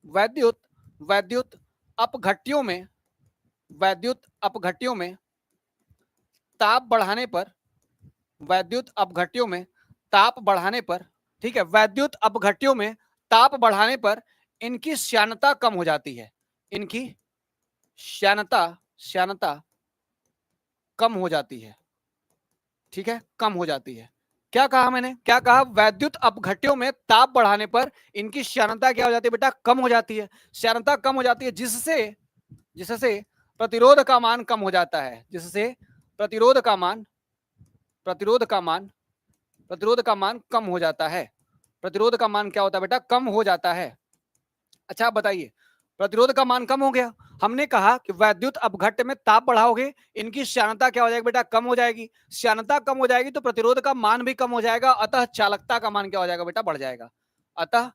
वैद्युत, वैद्युत अपघट्यों में, वैद्युत अपघट्यों में ताप बढ़ाने पर, वैद्युत अपघट्यों में ताप बढ़ाने पर, ठीक है, वैद्युत अपघट्यों में ताप बढ़ाने पर इनकी श्यानता कम हो जाती है, इनकी श्यानता, श्यानता कम हो जाती है, ठीक है, कम हो जाती है। क्या कहा मैंने, क्या कहा, वैद्युत अपघट्यों में ताप बढ़ाने पर इनकी श्यानता क्या हो जाती है बेटा, कम हो जाती है, श्यानता कम हो जाती है, जिससे, जिससे प्रतिरोध का मान कम हो जाता है, जिससे प्रतिरोध का मान, प्रतिरोध का मान, प्रतिरोध का मान कम हो जाता है। प्रतिरोध का मान क्या होता है बेटा? कम हो जाता है। अच्छा आप बताइए, प्रतिरोध का मान कम हो गया, हमने कहा कि वैद्युत अपघट्य में ताप बढ़ाओगे, इनकी श्यानता क्या हो जाएगी बेटा? कम हो जाएगी। श्यानता कम हो जाएगी तो प्रतिरोध का मान भी कम हो जाएगा, अतः चालकता का मान क्या हो जाएगा बेटा? बढ़ जाएगा। अतः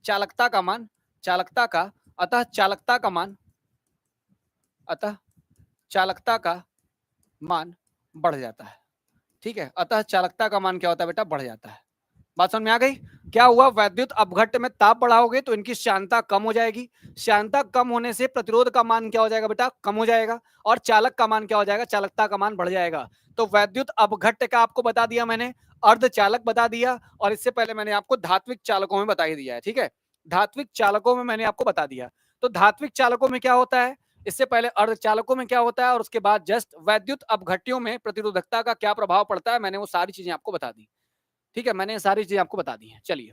चालकता का मान, चालकता का, अतः चालकता का मान, अतः चालकता का मान बढ़ जाता है। ठीक है, अतः चालकता का मान क्या होता है बेटा? बढ़ जाता है। बात समझ में आ गई? क्या हुआ? वैद्युत अपघट्य में ताप बढ़ाओगे तो इनकी श्यानता कम हो जाएगी, श्यानता कम होने से प्रतिरोध का मान क्या हो जाएगा बेटा? कम हो जाएगा, और चालक का मान क्या हो जाएगा? चालकता का मान बढ़ जाएगा। तो वैद्युत अपघट्य का आपको बता दिया मैंने, अर्धचालक बता दिया, और इससे पहले मैंने आपको धात्विक चालकों में बता ही दिया है। ठीक है, धात्विक चालकों में मैंने आपको बता दिया। तो धात्विक चालकों में क्या होता है, इससे पहले अर्धचालकों में क्या होता है, और उसके बाद जस्ट वैद्युत अपघट्यों में प्रतिरोधकता का क्या प्रभाव पड़ता है, मैंने वो सारी चीजें आपको बता दी। ठीक है, मैंने सारी चीजें आपको बता दी हैं। चलिए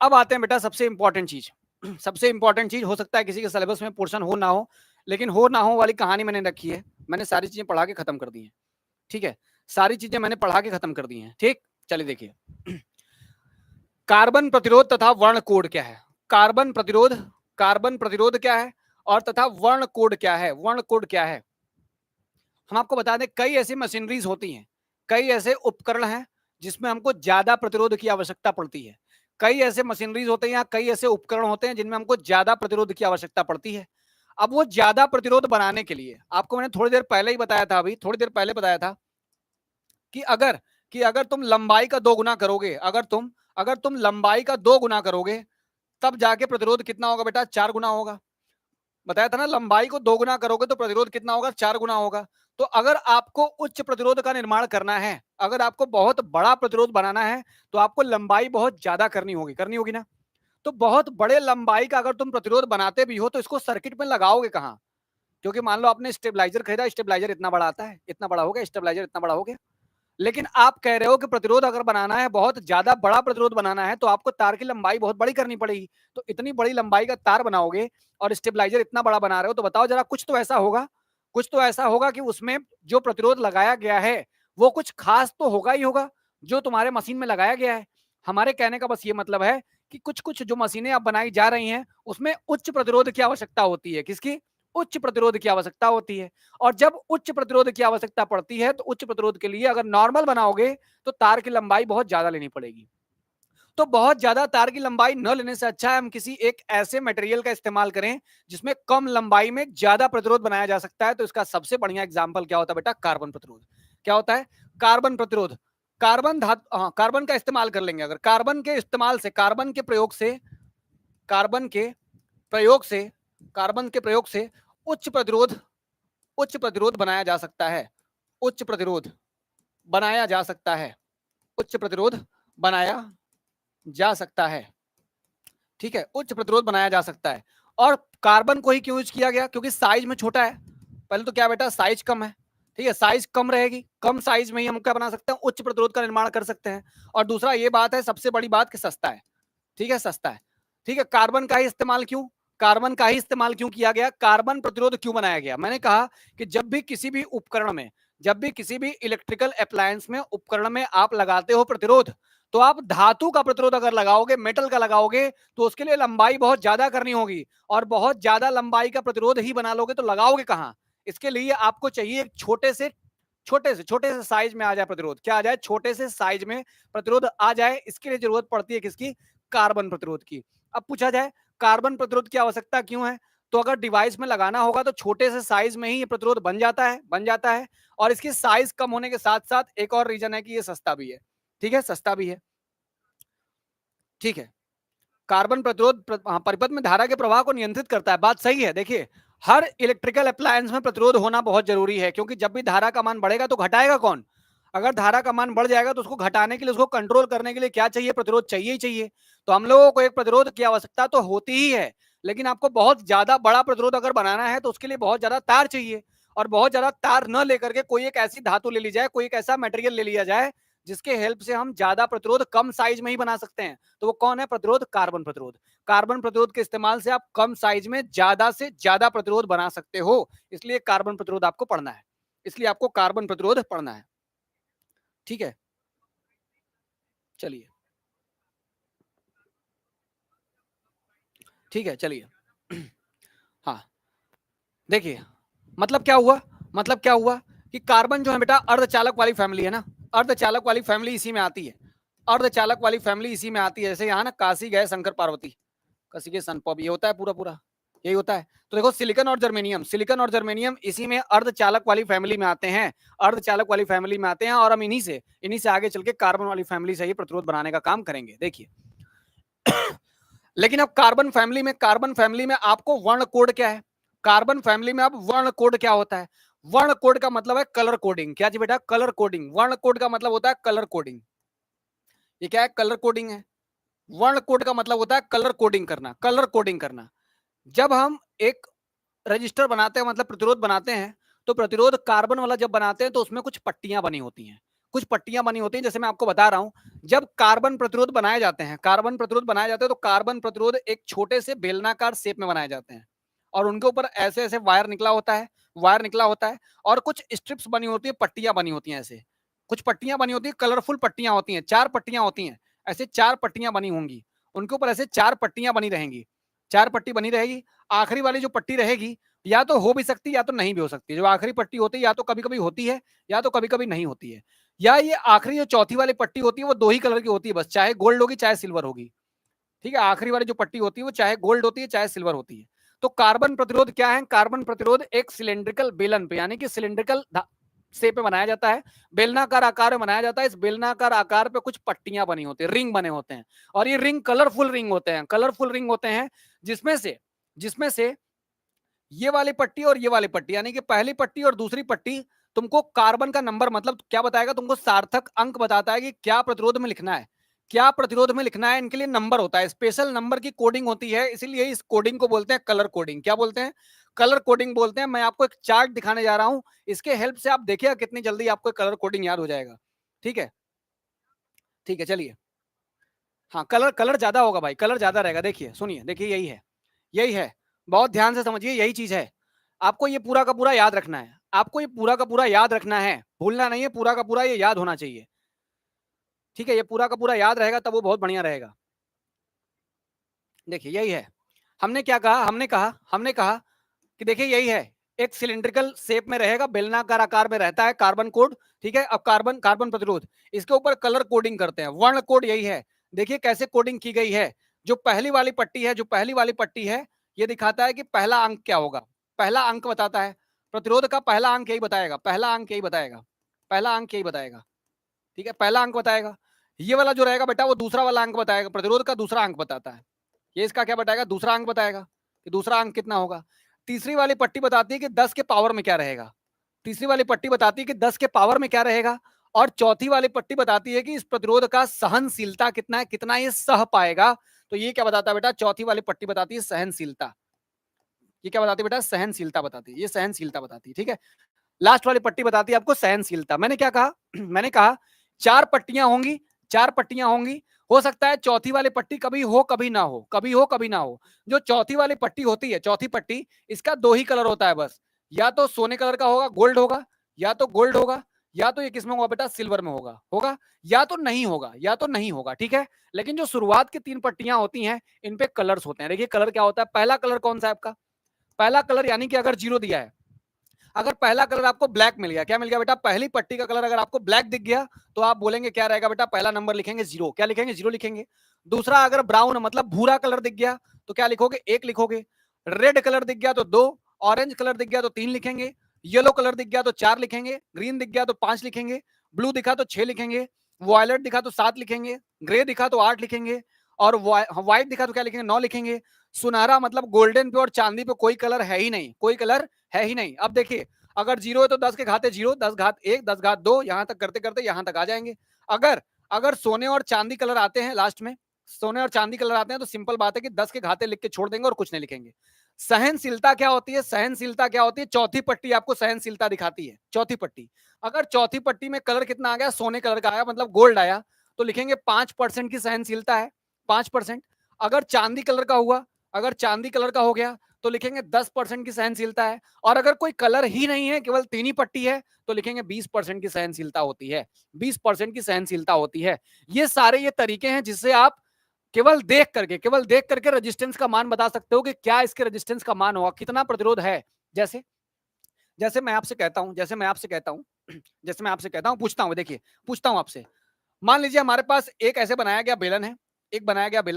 अब आते हैं बेटा सबसे इंपॉर्टेंट चीज। सबसे इंपॉर्टेंट चीज, हो सकता है किसी के सिलेबस में पोर्शन हो ना हो, लेकिन हो ना हो वाली कहानी मैंने रखी है। मैंने सारी चीजें पढ़ा के खत्म कर दी हैं। ठीक है, सारी चीजें मैंने पढ़ा के खत्म कर दी हैं। ठीक, चलिए देखिए, कार्बन प्रतिरोध तथा वर्ण कोड क्या है? कार्बन प्रतिरोध, कार्बन प्रतिरोध क्या है, और तथा वर्ण कोड क्या है? वर्ण कोड क्या है? हम आपको बता दें, कई ऐसी मशीनरीज होती हैं, कई ऐसे उपकरण हैं जिसमें हमको ज्यादा प्रतिरोध की आवश्यकता पड़ती है। कई ऐसे मशीनरीज होते हैं, कई ऐसे उपकरण होते हैं जिनमें हमको ज्यादा प्रतिरोध की आवश्यकता पड़ती है। अब वो ज्यादा प्रतिरोध बनाने के लिए, आपको मैंने थोड़ी देर पहले ही बताया था, अभी थोड़ी देर पहले बताया था कि अगर तुम लंबाई का 2 गुना करोगे, अगर तुम लंबाई का 2 गुना करोगे, तब जाके प्रतिरोध कितना होगा बेटा? 4 गुना होगा। बताया था ना, लंबाई को 2 गुना करोगे तो प्रतिरोध कितना होगा? 4 गुना होगा। तो अगर आपको उच्च प्रतिरोध का निर्माण करना है, अगर आपको बहुत बड़ा प्रतिरोध बनाना है, तो आपको लंबाई बहुत ज्यादा करनी होगी ना। तो बहुत बड़े लंबाई का अगर तुम प्रतिरोध बनाते भी हो, तो इसको सर्किट में लगाओगे कहां? क्योंकि मान लो आपने स्टेबलाइजर खरीदा, स्टेबलाइजर इतना बड़ा आता है, इतना बड़ा हो गया स्टेबलाइजर, इतना बड़ा हो गया। लेकिन आप कह रहे हो कि प्रतिरोध अगर बनाना है, बहुत ज्यादा बड़ा प्रतिरोध बनाना है, तो आपको तार की लंबाई बहुत बड़ी करनी पड़ेगी। तो इतनी बड़ी लंबाई का तार बनाओगे और स्टेबलाइजर इतना बड़ा बना रहे हो, तो बताओ जरा, कुछ तो ऐसा होगा, कुछ तो ऐसा होगा कि उसमें जो प्रतिरोध लगाया गया है वो कुछ खास तो होगा ही होगा, जो तुम्हारे मशीन में लगाया गया है। हमारे कहने का बस ये मतलब है कि कुछ कुछ जो मशीनें अब बनाई जा रही हैं, उसमें उच्च प्रतिरोध की आवश्यकता होती है। किसकी? उच्च प्रतिरोध की आवश्यकता होती है। और जब उच्च प्रतिरोध की आवश्यकता पड़ती है, तो उच्च प्रतिरोध के लिए अगर नॉर्मल बनाओगे तो तार की लंबाई बहुत ज्यादा लेनी पड़ेगी। तो बहुत ज्यादा तार की लंबाई न लेने से अच्छा है हम किसी एक ऐसे मटेरियल का इस्तेमाल करें जिसमें कम लंबाई में ज्यादा प्रतिरोध बनाया जा सकता है। तो इसका सबसे बढ़िया एग्जाम्पल क्या होता है बेटा? कार्बन प्रतिरोध। क्या होता है? कार्बन प्रतिरोध। कार्बन धातु, हाँ, कार्बन का इस्तेमाल कर लेंगे। अगर कार्बन के इस्तेमाल से, कार्बन के प्रयोग से, कार्बन के प्रयोग से, कार्बन के प्रयोग से उच्च प्रतिरोध, उच्च प्रतिरोध बनाया जा सकता है। उच्च प्रतिरोध बनाया जा सकता है। उच्च प्रतिरोध बनाया जा सकता है। ठीक है, उच्च प्रतिरोध बनाया जा सकता है। और कार्बन को ही क्यों यूज किया गया? क्योंकि साइज में छोटा है। पहले तो क्या बेटा? साइज कम है। ठीक है, साइज कम रहेगी, कम साइज में ही हम क्या बना सकते हैं? उच्च प्रतिरोध का निर्माण कर सकते हैं। और दूसरा ये बात है, सबसे बड़ी बात, कि सस्ता है। ठीक है, सस्ता है। ठीक है, कार्बन का ही इस्तेमाल क्यों, कार्बन का ही इस्तेमाल क्यों किया गया? कार्बन प्रतिरोध क्यों बनाया गया? मैंने कहा कि जब भी किसी भी उपकरण में, जब भी किसी भी इलेक्ट्रिकल अप्लायंस में, उपकरण में आप लगाते हो प्रतिरोध, तो आप धातु का प्रतिरोध अगर लगाओगे, मेटल का लगाओगे, तो उसके लिए लंबाई बहुत ज्यादा करनी होगी। और बहुत ज्यादा लंबाई का प्रतिरोध ही बना लोगे तो लगाओगे कहां? इसके लिए आपको चाहिए एक छोटे से साइज में आ जाए प्रतिरोध। क्या आ जाए? छोटे से साइज में प्रतिरोध आ जाए। इसके लिए जरूरत पड़ती है किसकी? कार्बन प्रतिरोध की। अब पूछा जाए कार्बन प्रतिरोध की आवश्यकता क्यों है, तो अगर डिवाइस में लगाना होगा तो छोटे से साइज में ही ये प्रतिरोध बन जाता है, बन जाता है। और इसकी साइज कम होने के साथ साथ एक और रीजन है कि ये सस्ता भी है। ठीक है, सस्ता भी है। ठीक है, कार्बन प्रतिरोध परिपथ में धारा के प्रवाह को नियंत्रित करता है। बात सही है। देखिए, हर इलेक्ट्रिकल अप्लायंस में प्रतिरोध होना बहुत जरूरी है, क्योंकि जब भी धारा का मान बढ़ेगा तो घटाएगा कौन? अगर धारा का मान बढ़ जाएगा तो उसको घटाने के लिए, उसको कंट्रोल करने के लिए क्या चाहिए? प्रतिरोध चाहिए ही चाहिए। तो हम लोगों को एक प्रतिरोध की आवश्यकता तो होती ही है, लेकिन आपको बहुत ज्यादा बड़ा प्रतिरोध अगर बनाना है तो उसके लिए बहुत ज्यादा तार चाहिए। और बहुत ज्यादा तार न लेकर के कोई एक ऐसी धातु ले ली जाए, कोई एक ऐसा मटेरियल ले लिया जाए जिसके हेल्प से हम ज्यादा प्रतिरोध कम साइज में ही बना सकते हैं। तो वो कौन है प्रतिरोध? कार्बन प्रतिरोध। कार्बन प्रतिरोध के इस्तेमाल से आप कम साइज में ज्यादा से ज्यादा प्रतिरोध बना सकते हो। इसलिए कार्बन प्रतिरोध आपको पढ़ना है, इसलिए आपको कार्बन प्रतिरोध पढ़ना है। ठीक है, चलिए ठीक है, चलिए हाँ देखिए, मतलब क्या हुआ, मतलब क्या हुआ कि कार्बन जो है बेटा अर्धचालक वाली फैमिली है ना, अर्धचालक वाली फैमिली इसी में आती है, अर्धचालक वाली फैमिली इसी में आती है। जैसे यहाँ ना काशी गए शंकर पार्वती, काशी के सन पॉप, ये होता है पूरा पूरा, यही होता है। तो देखो सिलिकॉन और जर्मेनियम, सिलिकॉन और जर्मेनियम इसी में अर्धचालक वाली फैमिली में आते हैं, अर्धचालक वाली फैमिली में आते हैं। और हम इन्हीं से आगे चल के कार्बन वाली फैमिली से ही प्रतिरोध बनाने का काम करेंगे। देखिए लेकिन अब कार्बन फैमिली में आपको वर्ण कोड क्या है, कार्बन फैमिली में अब वर्ण कोड क्या होता है, वर्ण कोड का मतलब है कलर कोडिंग। क्या जी बेटा, कलर कोडिंग। वर्ण कोड का मतलब होता है कलर कोडिंग। ये क्या है, कलर कोडिंग है। वर्ण कोड का मतलब होता है कलर कोडिंग करना, कलर कोडिंग करना। जब हम एक रजिस्टर बनाते हैं, मतलब प्रतिरोध बनाते हैं, तो प्रतिरोध कार्बन वाला जब बनाते हैं तो उसमें कुछ पट्टियां बनी होती हैं, कुछ पट्टियां बनी होती हैं। जैसे मैं आपको बता रहा हूं, जब कार्बन प्रतिरोध बनाए जाते हैं, कार्बन प्रतिरोध बनाए जाते हैं, तो कार्बन प्रतिरोध एक छोटे से बेलनाकार शेप में बनाए जाते हैं और उनके ऊपर ऐसे ऐसे वायर निकला होता है, वायर निकला होता है और कुछ स्ट्रिप्स बनी होती है, पट्टियां बनी होती हैं। ऐसे कुछ पट्टियां बनी होती है, कलरफुल पट्टियां होती हैं, 4 पट्टियां होती हैं, ऐसे 4 पट्टियां बनी होंगी, उनके ऊपर ऐसे 4 पट्टियां बनी रहेंगी, 4 पट्टी बनी रहेगी। आखिरी वाली जो पट्टी रहेगी या तो हो भी सकती है या तो नहीं भी हो सकती है। जो आखिरी पट्टी होती है या तो कभी कभी होती है या तो कभी कभी नहीं होती है। या ये आखिरी जो चौथी वाली पट्टी होती है वो 2 ही कलर की होती है बस, चाहे गोल्ड होगी चाहे सिल्वर होगी। ठीक है, आखिरी वाली जो पट्टी होती है वो चाहे गोल्ड होती है चाहे सिल्वर होती है। तो कार्बन प्रतिरोध क्या है, कार्बन प्रतिरोध एक सिलेंड्रिकल बेलन पे, यानी कि सिलेंड्रिकल शेप में बनाया जाता है, बेलनाकार आकार में बनाया जाता है। इस बेलनाकार आकार पे कुछ पट्टियां बनी होती है, रिंग बने होते हैं और ये रिंग कलरफुल रिंग होते हैं, कलरफुल रिंग होते हैं। जिसमें से ये वाली पट्टी और ये वाली पट्टी, यानी कि पहली पट्टी और दूसरी पट्टी तुमको कार्बन का नंबर, मतलब क्या बताएगा, तुमको सार्थक अंक बताता है कि क्या प्रतिरोध में लिखना है, क्या प्रतिरोध में लिखना है। इनके लिए नंबर होता है, स्पेशल नंबर की कोडिंग होती है, इसीलिए इस कोडिंग को बोलते हैं कलर कोडिंग। क्या बोलते हैं, कलर कोडिंग बोलते हैं। मैं आपको एक चार्ट दिखाने जा रहा हूं, इसके हेल्प से आप देखिएगा कितनी जल्दी आपको कलर कोडिंग याद हो जाएगा। ठीक है, ठीक है, चलिए। हाँ, कलर कलर ज्यादा होगा भाई, कलर ज्यादा रहेगा। देखिए सुनिए, देखिए यही है, यही है, बहुत ध्यान से समझिए, यही चीज है। आपको ये पूरा का पूरा याद रखना है, आपको ये पूरा का पूरा याद रखना है, भूलना नहीं है, पूरा का पूरा ये याद होना चाहिए। ठीक है, ये पूरा का पूरा याद रहेगा तब वो बहुत बढ़िया रहेगा। देखिए यही है, हमने क्या कहा, हमने कहा कि देखिए यही है, एक सिलिंड्रिकल शेप में रहेगा, बेलनाकार आकार में रहता है कार्बन कोड। ठीक है, अब कार्बन कार्बन प्रतिरोध, इसके ऊपर कलर कोडिंग करते हैं, वर्ण कोड यही है। देखिए कैसे कोडिंग की गई है। जो पहली वाली पट्टी है, जो पहली वाली पट्टी है, ये दिखाता है कि पहला अंक क्या होगा, पहला अंक बताता है प्रतिरोध का, पहला अंक यही बताएगा, पहला अंक यही बताएगा, पहला अंक यही बताएगा। ठीक है, पहला अंक बताएगा। ये वाला जो रहेगा बेटा वो दूसरा वाला अंक बताएगा, प्रतिरोध का दूसरा अंक बताता है। ये इसका क्या बताएगा, दूसरा अंक बताएगा कि दूसरा अंक कितना होगा। तीसरी वाली पट्टी बताती है कि 10 के पावर में क्या रहेगा, तीसरी वाली पट्टी बताती है कि 10 के पावर में क्या रहेगा। और चौथी वाली पट्टी बताती है कि इस प्रतिरोध का सहनशीलता कितना है, कितना ये सह पाएगा। तो ये क्या बताता है बेटा, चौथी वाली पट्टी बताती है सहनशीलता। ये क्या बताती है बेटा, सहनशीलता बताती है, ये सहनशीलता बताती है। ठीक है, लास्ट वाली पट्टी बताती है आपको सहनशीलता। मैंने क्या कहा मैंने कहा 4 पट्टियां होंगी, 4 पट्टियां होंगी। हो सकता है चौथी वाली पट्टी कभी हो कभी ना हो, कभी हो कभी ना हो। जो चौथी वाली पट्टी होती है, चौथी पट्टी, इसका 2 ही कलर होता है बस, या तो सोने कलर का होगा, गोल्ड होगा, या तो गोल्ड होगा, या तो ये किसमें होगा बेटा, सिल्वर में होगा, या तो नहीं होगा, या तो नहीं होगा। ठीक है, लेकिन जो शुरुआत की 3 पट्टियां होती हैं, इन पे कलर्स होते हैं। देखिए कलर क्या होता है, पहला कलर कौन सा है आपका, पहला कलर, यानी कि अगर 0 दिया है, अगर पहला कलर आपको ब्लैक मिल गया, क्या मिल गया बेटा, पहली पट्टी का कलर अगर आपको ब्लैक दिख गया, तो आप बोलेंगे क्या रहेगा बेटा, पहला नंबर लिखेंगे 0, क्या लिखेंगे, 0 लिखेंगे। दूसरा, अगर ब्राउन मतलब भूरा कलर दिख गया, तो क्या लिखोगे, 1 लिखोगे। रेड कलर दिख गया तो 2, ऑरेंज कलर दिख गया तो 3 लिखेंगे, येलो कलर दिख गया तो 4 लिखेंगे, ग्रीन दिख गया तो 5 लिखेंगे, ब्लू दिखा तो 6 लिखेंगे, वायलेट दिखा तो 7 लिखेंगे, ग्रे दिखा तो 8 लिखेंगे, और व्हाइट दिखा तो क्या लिखेंगे, 9 लिखेंगे। सुनहरा मतलब गोल्डन पे और चांदी पे कोई कलर है ही नहीं, कोई कलर है ही नहीं। अब देखिए, अगर 0 है तो 10 के घाते 0, 10 घात 1, 10 घात 2, यहां तक करते करते यहां तक आ जाएंगे। अगर अगर सोने और चांदी कलर आते हैं लास्ट में, सोने और चांदी कलर आते हैं, तो सिंपल बात है कि 10 के घाते लिख के छोड़ देंगे और कुछ नहीं लिखेंगे। सहनशीलता क्या होती है, सहनशीलता क्या होती है, चौथी पट्टी आपको सहनशीलता दिखाती है, चौथी पट्टी। अगर चौथी पट्टी में कलर कितना आ गया, सोने कलर का आया, मतलब गोल्ड आया, तो लिखेंगे 5% की सहनशीलता है, 5%। अगर चांदी कलर का हुआ, अगर चांदी कलर का हो गया, तो लिखेंगे 10% की सहनशीलता है, और अगर कोई कलर ही नहीं है, केवल 3 ही पट्टी है, तो लिखेंगे 20% की सहनशीलता होती है। 20% की सहनशीलता होती है। ये सारे ये तरीके हैं जिससे आप केवल देख करके रेजिस्टेंस का मान बता सकते हो कि क्या इसके रेजिस्टेंस का मान होगा, कितना प्रतिरोध है। जैसे जैसे मैं आपसे कहता हूं जैसे मैं आपसे कहता हूं, पूछता हूं, देखिए पूछता हूं आपसे, मान लीजिए हमारे पास एक ऐसे बनाया गया बेलन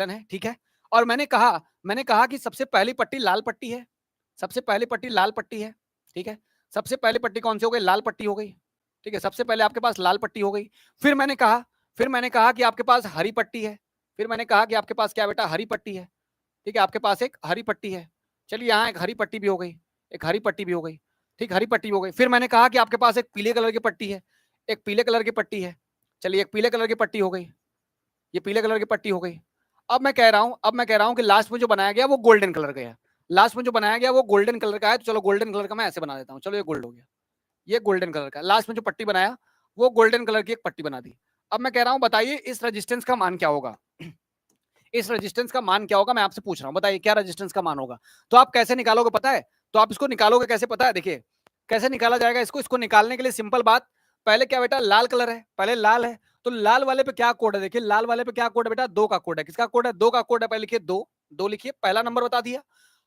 है, ठीक है, और मैंने कहा कि सबसे पहली पट्टी लाल पट्टी है, सबसे पहली पट्टी लाल पट्टी है, ठीक है, सबसे पहली पट्टी कौन सी हो गई, लाल पट्टी हो गई, ठीक है, सबसे पहले आपके पास लाल पट्टी हो गई। फिर मैंने कहा कि आपके पास हरी पट्टी है, फिर मैंने कहा कि आपके पास क्या बेटा, हरी पट्टी है, ठीक है, आपके पास एक हरी पट्टी है। चलिए यहाँ एक हरी पट्टी भी हो गई, एक हरी पट्टी भी हो गई, ठीक, हरी पट्टी भी हो गई। फिर मैंने कहा कि आपके पास एक पीले कलर की पट्टी है, एक पीले कलर की पट्टी है, चलिए एक पीले कलर की पट्टी हो गई, ये पीले कलर की पट्टी हो गई। अब मैं कह रहा हूं कि लास्ट में जो बनाया गया वो गोल्डन कलर का है, लास्ट में जो बनाया गया वो गोल्डन कलर का है, तो चलो गोल्डन कलर का मैं ऐसे बना देता हूं, चलो ये गोल्ड हो गया, ये गोल्डन कलर का, लास्ट में जो पट्टी बनाया वो गोल्डन कलर की एक पट्टी बना दी। अब मैं कह रहा हूं बताइए इस रेजिस्टेंस का मान क्या होगा, इस रेजिस्टेंस का मान क्या होगा, मैं आपसे पूछ रहा हूं, बताइए क्या रेजिस्टेंस का मान होगा। तो आप कैसे निकालोगे पता है, तो आप इसको निकालोगे कैसे पता है, देखिए कैसे निकाला जाएगा इसको निकालने के लिए सिंपल बात, पहले क्या बेटा लाल कलर है, पहले लाल है, तो लाल वाले पे क्या कोड है, देखिए लाल वाले पे क्या कोड है बेटा, 2 का कोड है, किसका कोड है, 2 का कोड है, पहले लिखिए 2, 2 लिखिए, पहला नंबर बता दिया।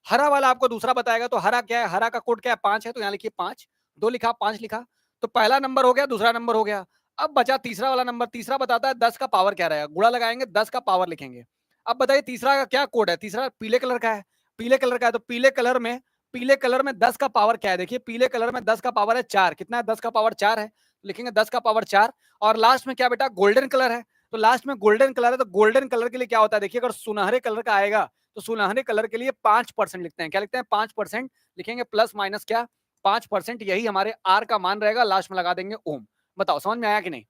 हरा वाला आपको दूसरा बताएगा, तो हरा क्या है, हरा का कोड क्या है, 5 है, तो यहाँ लिखिए 5, 2 लिखा 5 लिखा, तो पहला नंबर हो गया, दूसरा नंबर हो गया। अब बचा तीसरा वाला नंबर, तीसरा बताता है 10 का पावर क्या रहेगा, गुणा लगाएंगे 10 का पावर लिखेंगे। अब बताइए तीसरा का क्या कोड है, तीसरा पीले कलर का है, पीले कलर का है, तो पीले कलर में 10 का पावर क्या है, देखिए पीले कलर में 10 का पावर है 4, कितना है, 10 का पावर 4 है, लिखेंगे 10 का पावर 4। और लास्ट में क्या बेटा गोल्डन कलर है, तो लास्ट में गोल्डन कलर है, तो गोल्डन कलर के लिए क्या होता है, देखिए अगर सुनहरे कलर का आएगा तो सुनहरे कलर के लिए 5% लिखते हैं, क्या लिखते हैं 5%, लिखेंगे प्लस माइनस क्या 5%, यही हमारे आर का मान रहेगा, लास्ट में लगा देंगे ओम। बताओ समझ में आया कि नहीं,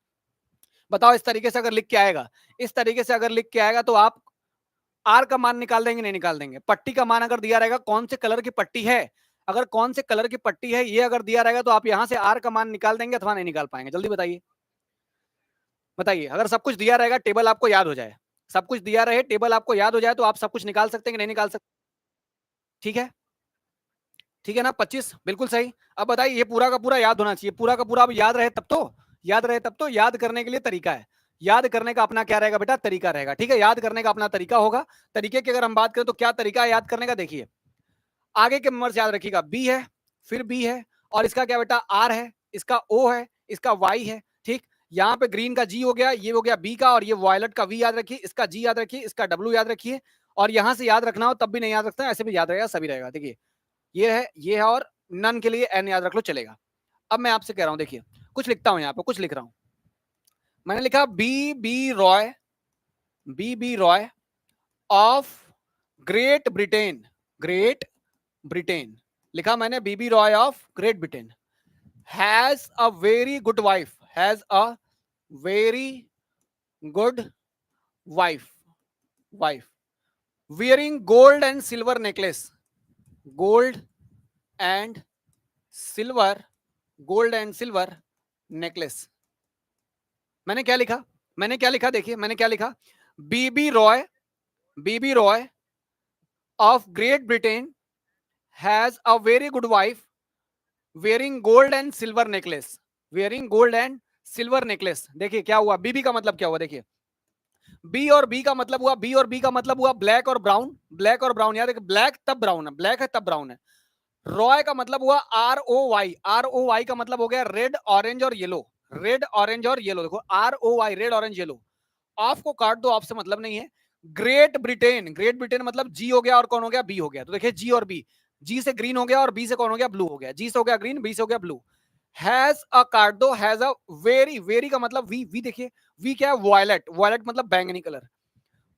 बताओ इस तरीके से अगर लिख के आएगा, इस तरीके से अगर लिख के आएगा तो आप आर का मान निकाल देंगे, नहीं निकाल देंगे। पट्टी का मान अगर दिया रहेगा कौन से कलर की पट्टी है, अगर कौन से कलर की पट्टी है ये अगर दिया रहेगा तो आप यहां से आर का मान निकाल देंगे अथवा नहीं निकाल पाएंगे, जल्दी बताइए, बताइए अगर सब कुछ दिया रहेगा, टेबल आपको याद हो जाए, सब कुछ दिया रहे, टेबल आपको याद हो जाए, तो आप सब कुछ निकाल सकते हैं कि नहीं निकाल सकते, ठीक है, ठीक है ना, 25 बिल्कुल सही। अब बताइए ये पूरा का पूरा याद होना चाहिए, पूरा का पूरा अब याद रहे तब तो, याद रहे तब तो, याद करने के लिए तरीका है, याद करने का अपना क्या रहेगा बेटा, तरीका रहेगा, ठीक है, याद करने का अपना तरीका होगा। तरीके की अगर हम बात करें तो क्या तरीका है याद करने का, देखिए आगे के नंबर याद रखिएगा, बी है, फिर बी है, और इसका क्या बेटा आर है, इसका ओ है, इसका वाई है, ठीक, यहाँ पे ग्रीन का जी हो गया, ये हो गया बी का, और ये वायलेट का वी याद रखिए, इसका जी याद रखिए, इसका डब्ल्यू याद रखिए, और यहां से याद रखना हो तब भी नहीं याद रखता, ऐसे भी याद रहेगा, सभी रहेगा, देखिए ये है, और नन के लिए एन याद रख लो चलेगा। अब मैं आपसे कह रहा हूं, देखिए कुछ लिखता हूं, यहाँ पे कुछ लिख रहा हूं, मैंने लिखा B B Roy of Great Britain, Great Britain लिखा मैंने, BB Roy of Great Britain has a very good wife, has a very good wife, wife wearing gold and silver necklace, gold and silver, gold and silver necklace। मैंने क्या लिखा, देखिए मैंने क्या लिखा, BB Roy of Great Britain has a very good wife wearing gold and silver necklace, wearing gold and silver necklace. देखिए क्या हुआ, बीबी का मतलब क्या हुआ, देखिए बी और बी का मतलब हुआ, बी और बी का मतलब हुआ ब्लैक और ब्राउन, ब्लैक और ब्राउन, याद है ब्लैक तब ब्राउन है, ब्लैक है तब ब्राउन है। रॉय का मतलब हुआ R O Y, R O Y का मतलब हो गया रेड ऑरेंज और येलो, रेड ऑरेंज और येलो, देखो R O Y red orange yellow. Off को काट दो, ऑफ से मतलब नहीं है। ग्रेट ब्रिटेन, ग्रेट ब्रिटेन मतलब जी हो गया और कौन हो गया, बी हो गया, तो देखिए जी और बी, जी से ग्रीन हो गया और बी से कौन हो गया, ब्लू हो गया, जी से हो गया ग्रीन, बी से हो गया ब्लू। हैज अ काट दो, हैज अ वेरी, वेरी का मतलब वी, वी देखिए वी क्या है, वायलेट, वायलेट मतलब बैंगनी colour.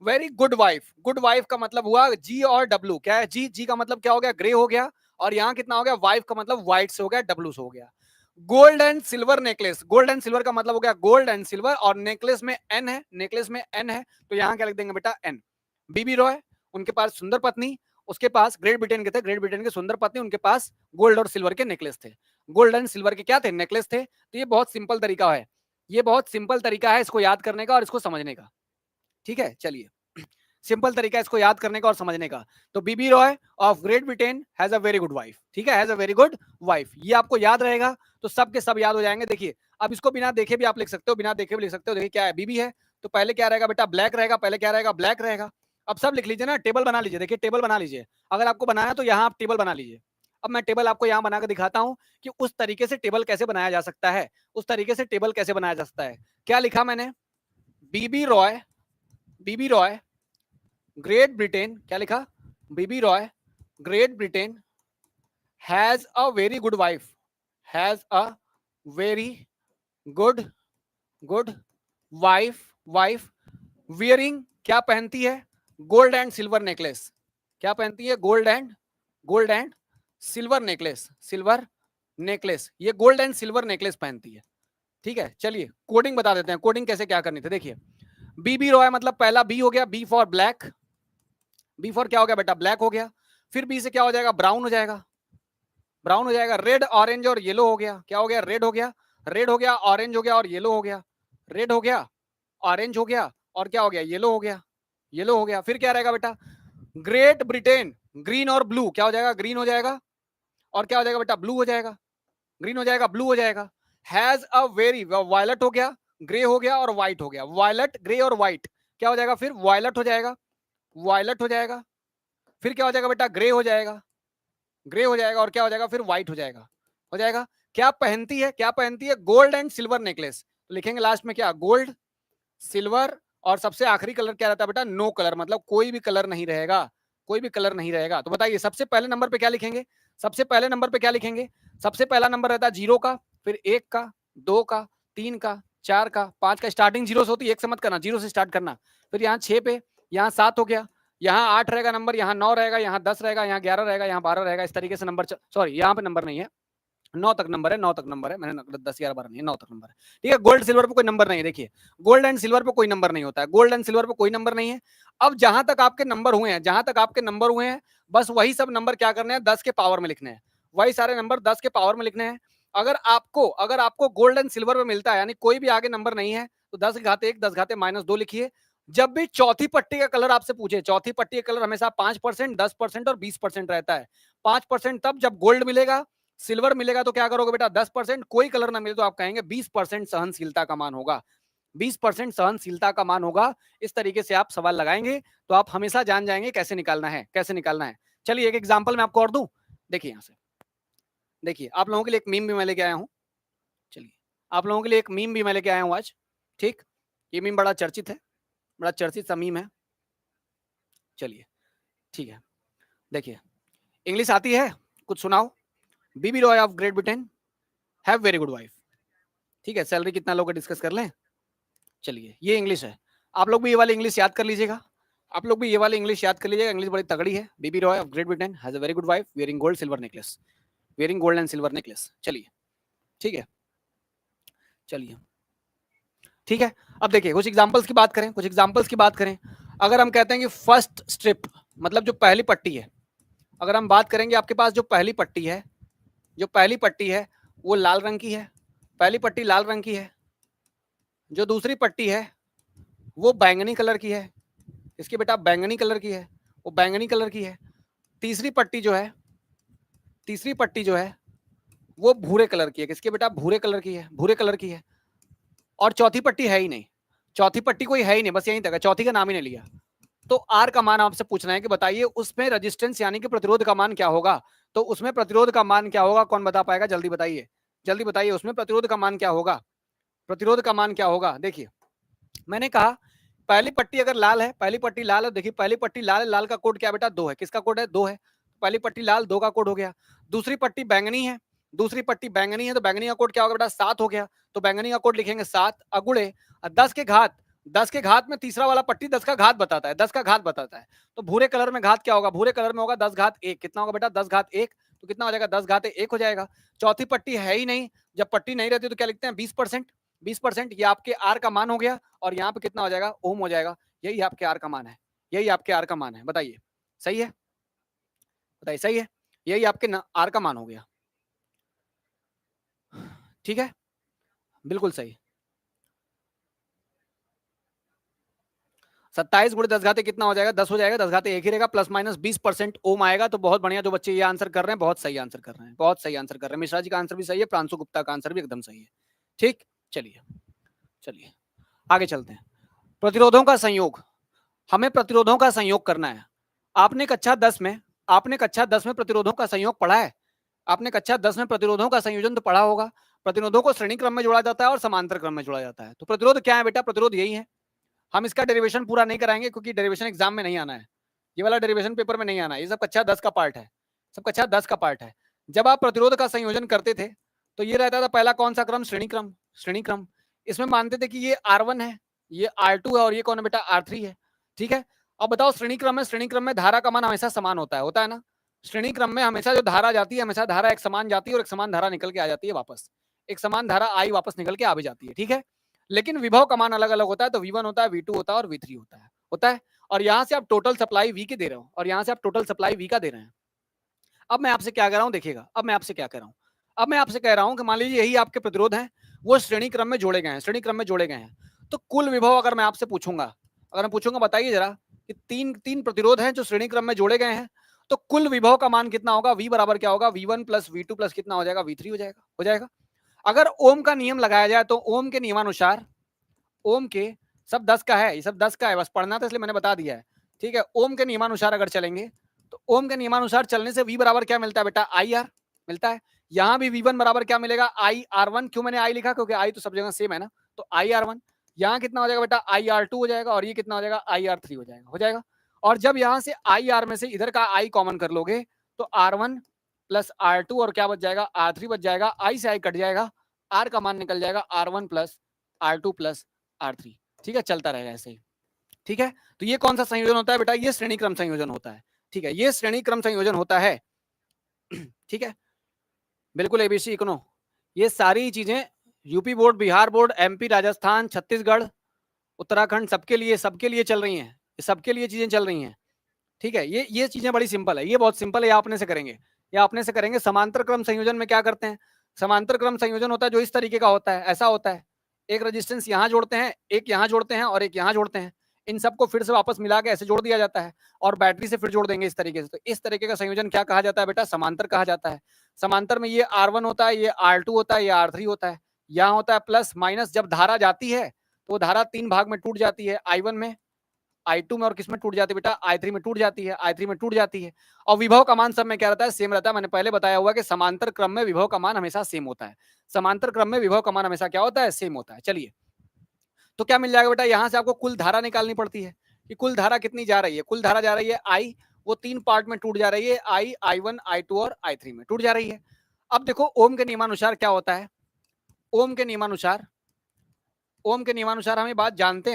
Very good wife, good wife का मतलब हुआ जी और डब्ल्यू, क्या है जी, जी का मतलब क्या हो गया, ग्रे हो गया, और यहाँ कितना हो गया, वाइफ का मतलब व्हाइट से हो गया, डब्ल्यू से हो गया। Gold and silver necklace, gold and silver का मतलब हो गया गोल्ड एंड सिल्वर, और नेकलेस में एन है, नेकलेस में एन है, तो यहाँ क्या लिख देंगे बेटा एन। बीबी रॉय उनके पास सुंदर पत्नी, उसके पास ग्रेट ब्रिटेन के थे, ग्रेट ब्रिटेन के सुंदर पत्नी, उनके पास गोल्ड और सिल्वर के नेकलेस थे, गोल्ड एंड सिल्वर के क्या थे, नेकलेस थे। तो ये बहुत सिंपल तरीका है, ये बहुत सिंपल तरीका है इसको याद करने का और इसको समझने का, ठीक है। चलिए सिंपल तरीका इसको याद करने का और समझने का। तो BB Roy of Great Britain has a very good wife, ठीक है, has a very good wife, ये आपको याद रहेगा तो सब के सब याद हो जाएंगे। देखिए अब इसको बिना देखे भी आप लिख सकते हो, बिना देखे भी लिख सकते हो। देखिए क्या है, बीबी है तो पहले क्या रहेगा बेटा, ब्लैक रहेगा, पहले क्या रहेगा, ब्लैक रहेगा। अब सब लिख लीजिए ना, टेबल बना लीजिए। देखिए टेबल बना लीजिए, अगर आपको बनाया तो यहाँ आप टेबल बना लीजिए। अब मैं टेबल आपको यहाँ बनाकर दिखाता हूँ कि उस तरीके से टेबल कैसे बनाया जा सकता है, उस तरीके से टेबल कैसे बनाया जा सकता है। क्या लिखा मैंने, BB Roy, BB Roy Great Britain, क्या लिखा, BB Roy Great Britain has a very good wife, has a very good good wife, wife wearing, क्या पहनती है, गोल्ड एंड सिल्वर नेकलेस, क्या पहनती है, gold and silver necklace, silver necklace, ये gold and silver necklace पहनती है। ठीक है, चलिए कोडिंग बता देते हैं, कोडिंग कैसे क्या करनी थी। देखिए बीबी रॉय मतलब पहला बी हो गया, B for black, B for क्या हो गया बेटा, ब्लैक हो गया। फिर बी से क्या हो जाएगा, ब्राउन हो जाएगा, ब्राउन हो जाएगा। रेड ऑरेंज और येलो हो गया, क्या हो गया, रेड हो गया, रेड हो गया, ऑरेंज हो गया और येलो हो गया, रेड हो गया, ऑरेंज हो गया और क्या हो गया, येलो हो गया, येलो हो गया। फिर क्या रहेगा बेटा, ग्रेट ब्रिटेन, ग्रीन और ब्लू, क्या हो जाएगा, ग्रीन हो जाएगा और क्या हो जाएगा बेटा, ब्लू हो जाएगा, ग्रीन हो जाएगा, ब्लू हो जाएगा। हैज अ वेरी, वायलट हो गया, ग्रे हो गया और व्हाइट हो गया, वायलट ग्रे और व्हाइट, क्या हो जाएगा, फिर वायलट हो जाएगा, वायलट हो जाएगा। फिर क्या हो जाएगा बेटा, ग्रे हो जाएगा, ग्रे हो जाएगा और क्या हो जाएगा, फिर व्हाइट हो जाएगा, हो जाएगा। क्या पहनती है, क्या पहनती है, गोल्ड एंड सिल्वर नेकलेस, तो लिखेंगे लास्ट में क्या, गोल्ड, सिल्वर और सबसे आखिरी कलर क्या रहता है बेटा, नो कलर, मतलब कोई भी कलर नहीं रहेगा, कोई भी कलर नहीं रहेगा। तो बताइए सबसे पहले नंबर पे क्या लिखेंगे, सबसे पहले नंबर पे क्या लिखेंगे, सबसे पहला नंबर रहता है 0 का, फिर 1 का, 2 का, 3 का, 4 का, 5 का, स्टार्टिंग 0 से होती है, 1 से मत करना, 0 से स्टार्ट करना। फिर यहाँ 6 पे, यहाँ 7 हो गया, यहाँ 8 रहेगा नंबर, यहाँ 9 रहेगा, यहाँ 10 रहेगा, यहाँ 11 रहेगा, यहाँ 12 रहेगा, इस तरीके से नंबर, सॉरी यहाँ पे नंबर नहीं है, 9 तक नंबर है, 9 तक नंबर है, मैंने 10 11 12 नहीं है, 9 तक नंबर है। ठीक है, गोल्ड सिल्वर पे कोई नंबर नहीं है। देखिए गोल्ड एंड सिल्वर पे कोई नंबर नहीं होता है, गोल्ड एंड सिल्वर पे कोई नंबर नहीं है। अब जहां तक आपके नंबर हुए हैं, जहां तक आपके नंबर हुए हैं, बस वही सब नंबर क्या करने हैं, 10 के पावर में लिखने हैं, वही सारे नंबर 10 के पावर में लिखने हैं। अगर आपको गोल्ड एंड सिल्वर पे मिलता है, यानी कोई भी आगे नंबर नहीं है, तो 10 घाते 1, 10 घाते -2 लिखिए। जब भी चौथी पट्टी का कलर आपसे पूछे, चौथी पट्टी का कलर हमेशा 5%, 10% और 20% रहता है। 5% तब जब गोल्ड मिलेगा, सिल्वर मिलेगा तो क्या करोगे बेटा, 10%, कोई कलर ना मिले तो आप कहेंगे 20% सहनशीलता का मान होगा, 20% सहनशीलता का मान होगा। इस तरीके से आप सवाल लगाएंगे तो आप हमेशा जान जाएंगे कैसे निकालना है, कैसे निकालना है। चलिए एक एग्जांपल मैं आपको और दूं, देखिए यहां से, देखिए आप लोगों के लिए एक मीम भी मैं लेके आया हूं। चलिए आप लोगों के लिए एक मीम भी मैं लेके आया हूं आज। ठीक, ये मीम बड़ा चर्चित है, बड़ा चर्चित सा मीम है। चलिए ठीक है, देखिए इंग्लिश आती है, कुछ सुनाओ। BB Roy of Great Britain have very good wife. ठीक है, सैलरी कितना लोग डिस्कस कर लें। चलिए ये इंग्लिश है, आप लोग भी ये वाली इंग्लिश याद कर लीजिएगा, आप लोग भी ये वाली इंग्लिश याद कर लीजिएगा, इंग्लिश बड़ी तगड़ी है। BB Roy of Great Britain has a very good wife wearing gold silver necklace, wearing gold and silver necklace. चलिए ठीक है, चलिए ठीक है। अब देखिए कुछ एग्जांपल्स की बात करें, कुछ एग्जांपल्स की बात करें। अगर हम कहते हैं कि फर्स्ट स्ट्रिप, मतलब जो पहली पट्टी है, अगर हम बात करेंगे आपके पास जो पहली पट्टी है, जो पहली पट्टी है वो लाल रंग की है, पहली पट्टी लाल रंग की है। जो दूसरी पट्टी है वो बैंगनी कलर की है, इसकी बेटा बैंगनी कलर की है, वो बैंगनी कलर की है। तीसरी पट्टी जो है, तीसरी पट्टी जो है वो भूरे कलर की है, किसकी बेटा, भूरे कलर की है, भूरे कलर की है। और चौथी पट्टी है ही नहीं, चौथी पट्टी कोई है ही नहीं, बस यहीं तक है, चौथी का नाम ही नहीं लिया। तो आर का मान आपसे पूछना है कि बताइए उसमें रेजिस्टेंस यानी कि प्रतिरोध का मान क्या होगा। तो उसमें प्रतिरोध का मान क्या होगा, कौन बता पाएगा, जल्दी बताइए, जल्दी बताइए, उसमें प्रतिरोध का मान क्या होगा, प्रतिरोध का मान क्या होगा। देखिए मैंने कहा पहली पट्टी अगर लाल है, पहली पट्टी लाल है, देखिए पहली पट्टी लाल है, लाल का कोड क्या बेटा, 2 है, किसका कोड है, 2 है, पहली पट्टी लाल 2 का कोड हो गया। दूसरी पट्टी बैंगनी है, दूसरी पट्टी बैंगनी है, तो बैंगनी का कोड क्या होगा बेटा, 7 हो गया, तो बैंगनी का कोड लिखेंगे 7 अगुड़े 10 के घात, 10 के घात में तीसरा वाला पट्टी 10 का घात बताता है, 10 का घात बताता है। तो भूरे कलर में घात क्या होगा, भूरे कलर में होगा 10 घात 1, कितना होगा बेटा, 10 घात 1, तो कितना हो जाएगा, 10 घात 1 हो जाएगा। चौथी पट्टी है ही नहीं, जब पट्टी नहीं रहती तो क्या लिखते हैं, 20%, 20%, ये आपके आर का मान हो गया। और यहाँ पे कितना हो जाएगा, ओम हो जाएगा। यही आपके आर का मान है, यही आपके आर का मान है, बताइए सही है, बताइए सही है, यही आपके आर का मान हो गया। ठीक है, बिल्कुल सही, 27 गुणे 10 घाते कितना हो जाएगा, 10 हो जाएगा, 10 घाते 1 ही रहेगा, प्लस माइनस 20% ओम आएगा। तो बहुत बढ़िया, जो बच्चे ये आंसर कर रहे हैं बहुत सही आंसर कर रहे हैं, बहुत सही आंसर कर रहे हैं। मिश्रा जी का आंसर भी सही है, प्रांशु गुप्ता का आंसर भी एकदम सही है। ठीक, चलिए चलिए आगे चलते हैं। प्रतिरोधों का संयोग, हमें प्रतिरोधों का संयोग करना है। आपने कक्षा 10 में प्रतिरोधों का संयोग पढ़ा है। आपने कक्षा 10 में प्रतिरोधों का संयोजन तो पढ़ा होगा। प्रतिरोधों को श्रेणी क्रम में जोड़ा जाता है और समांतर क्रम में जोड़ा जाता है। तो प्रतिरोध क्या है बेटा, प्रतिरोध यही है। हम इसका डेरिवेशन पूरा नहीं कराएंगे क्योंकि डेरिवेशन एग्जाम में नहीं आना है, ये वाला डेरिवेशन पेपर में नहीं आना है, ये सब कक्षा 10 का पार्ट है, सब कक्षा 10 का पार्ट है। जब आप प्रतिरोध का संयोजन करते थे तो ये रहता था पहला कौन सा क्रम, श्रेणी क्रम। श्रेणी क्रम इसमें मानते थे कि ये R1 है, ये R2 है और ये कौन है बेटा, R3 है। ठीक है, अब बताओ श्रेणी क्रम में धारा का मान हमेशा समान होता है ना। श्रेणी क्रम में हमेशा जो धारा जाती है, हमेशा धारा एक समान जाती है और एक समान धारा निकल के आ जाती है वापस, एक समान धारा आई वापस निकल के आ भी जाती है। ठीक है, लेकिन विभव का मान अलग अलग होता है। तो V1 होता है, V2 होता है और V3 होता है। और यहां से आप टोटल सप्लाई V के दे रहे हो और यहां से आप टोटल सप्लाई V का दे रहे हैं। अब मैं आपसे क्या कह रहा हूं, देखिएगा अब मैं आपसे क्या कह रहा हूं। अब मैं आपसे कह रहा हूं कि मान लीजिए यही आपके प्रतिरोध हैं, वो श्रेणी क्रम में जोड़े गए हैं, श्रेणी क्रम में जोड़े गए हैं। तो कुल विभव अगर मैं आपसे पूछूंगा, अगर मैं पूछूंगा बताइए जरा कि तीन प्रतिरोध हैं जो श्रेणी क्रम में जोड़े गए हैं, तो कुल विभव का मान कितना होगा, V बराबर क्या होगा, V1 प्लस V2 प्लस कितना हो जाएगा, V3 हो जाएगा। अगर ओम का नियम लगाया जाए तो ओम के नियमानुसार, ओम के सब 10 का है, ये सब 10 का है, बस पढ़ना था इसलिए मैंने बता दिया है। ठीक है, ओम के नियमानुसार अगर चलेंगे तो ओम के नियमानुसार चलने से V बराबर क्या मिलता है बेटा, IR मिलता है। यहां भी V1 बराबर क्या मिलेगा, IR1। क्यों मैंने I लिखा, क्योंकि I तो सब जगह सेम है ना। तो IR1 यहाँ कितना हो जाएगा बेटा, IR2 हो जाएगा और ये कितना हो जाएगा, IR3 हो जाएगा। और जब यहां से IR में से इधर का I कॉमन कर लोगे तो R1 प्लस R2 और क्या बच जाएगा, R3 बच जाएगा। I से I कट जाएगा, R का मान निकल जाएगा R1 plus R2 plus R3। ठीक है, चलता रहेगा ऐसे ही। ठीक है, तो ये कौन सा संयोजन होता है बेटा, ये श्रेणी क्रम संयोजन होता है। ठीक है, ये श्रेणी क्रम संयोजन होता है। ठीक है, बिल्कुल एबीसी इग्नो, ये सारी चीजें UP board, Bihar board, MP, Rajasthan, Chhattisgarh, Uttarakhand, सबके लिए चल रही हैं, सबके लिए चीजें चल रही हैं। ठीक है, ये चीजें बड़ी सिंपल है, ये बहुत सिंपल है, ये आपने से करेंगे, ये आपने से करेंगे। समांतर क्रम संयोजन में क्या करते हैं, समांतर क्रम संयोजन होता है जो इस तरीके का होता है, ऐसा होता है, एक रेजिस्टेंस यहाँ जोड़ते हैं, एक यहाँ जोड़ते हैं और एक यहाँ जोड़ते हैं, इन सबको फिर से वापस मिला के ऐसे जोड़ दिया जाता है और बैटरी से फिर जोड़ देंगे इस तरीके से। तो इस तरीके का संयोजन क्या कहा जाता है बेटा, समांतर कहा जाता है। समांतर में ये R1 होता है, ये R2 होता है, ये R3 होता है, यहाँ होता है प्लस माइनस। जब धारा जाती है तो धारा 3 भाग में टूट जाती है, I1 में, I2 में और किस में टूट जाती है बेटा, I3 में टूट जाती है, I3 में टूट जाती है। और विभव का मान सब में क्या रहता है, सेम रहता है। मैंने पहले बताया हुआ कि समांतर क्रम में विभव का मान हमेशा सेम होता है, समांतर क्रम में विभव का मान हमेशा क्या होता है, सेम होता है। चलिए, तो क्या मिल जाएगा बेटा, यहां से आपको कुल धारा निकालनी पड़ती है कि कुल धारा कितनी जा रही है। कुल धारा जा रही है I, वो 3 पार्ट में टूट जा रही है, I, I1, I2 और I3 में टूट जा रही है। अब देखो ओम के नियमानुसार क्या होता है, ओम के नियमानुसार हमें बात जानते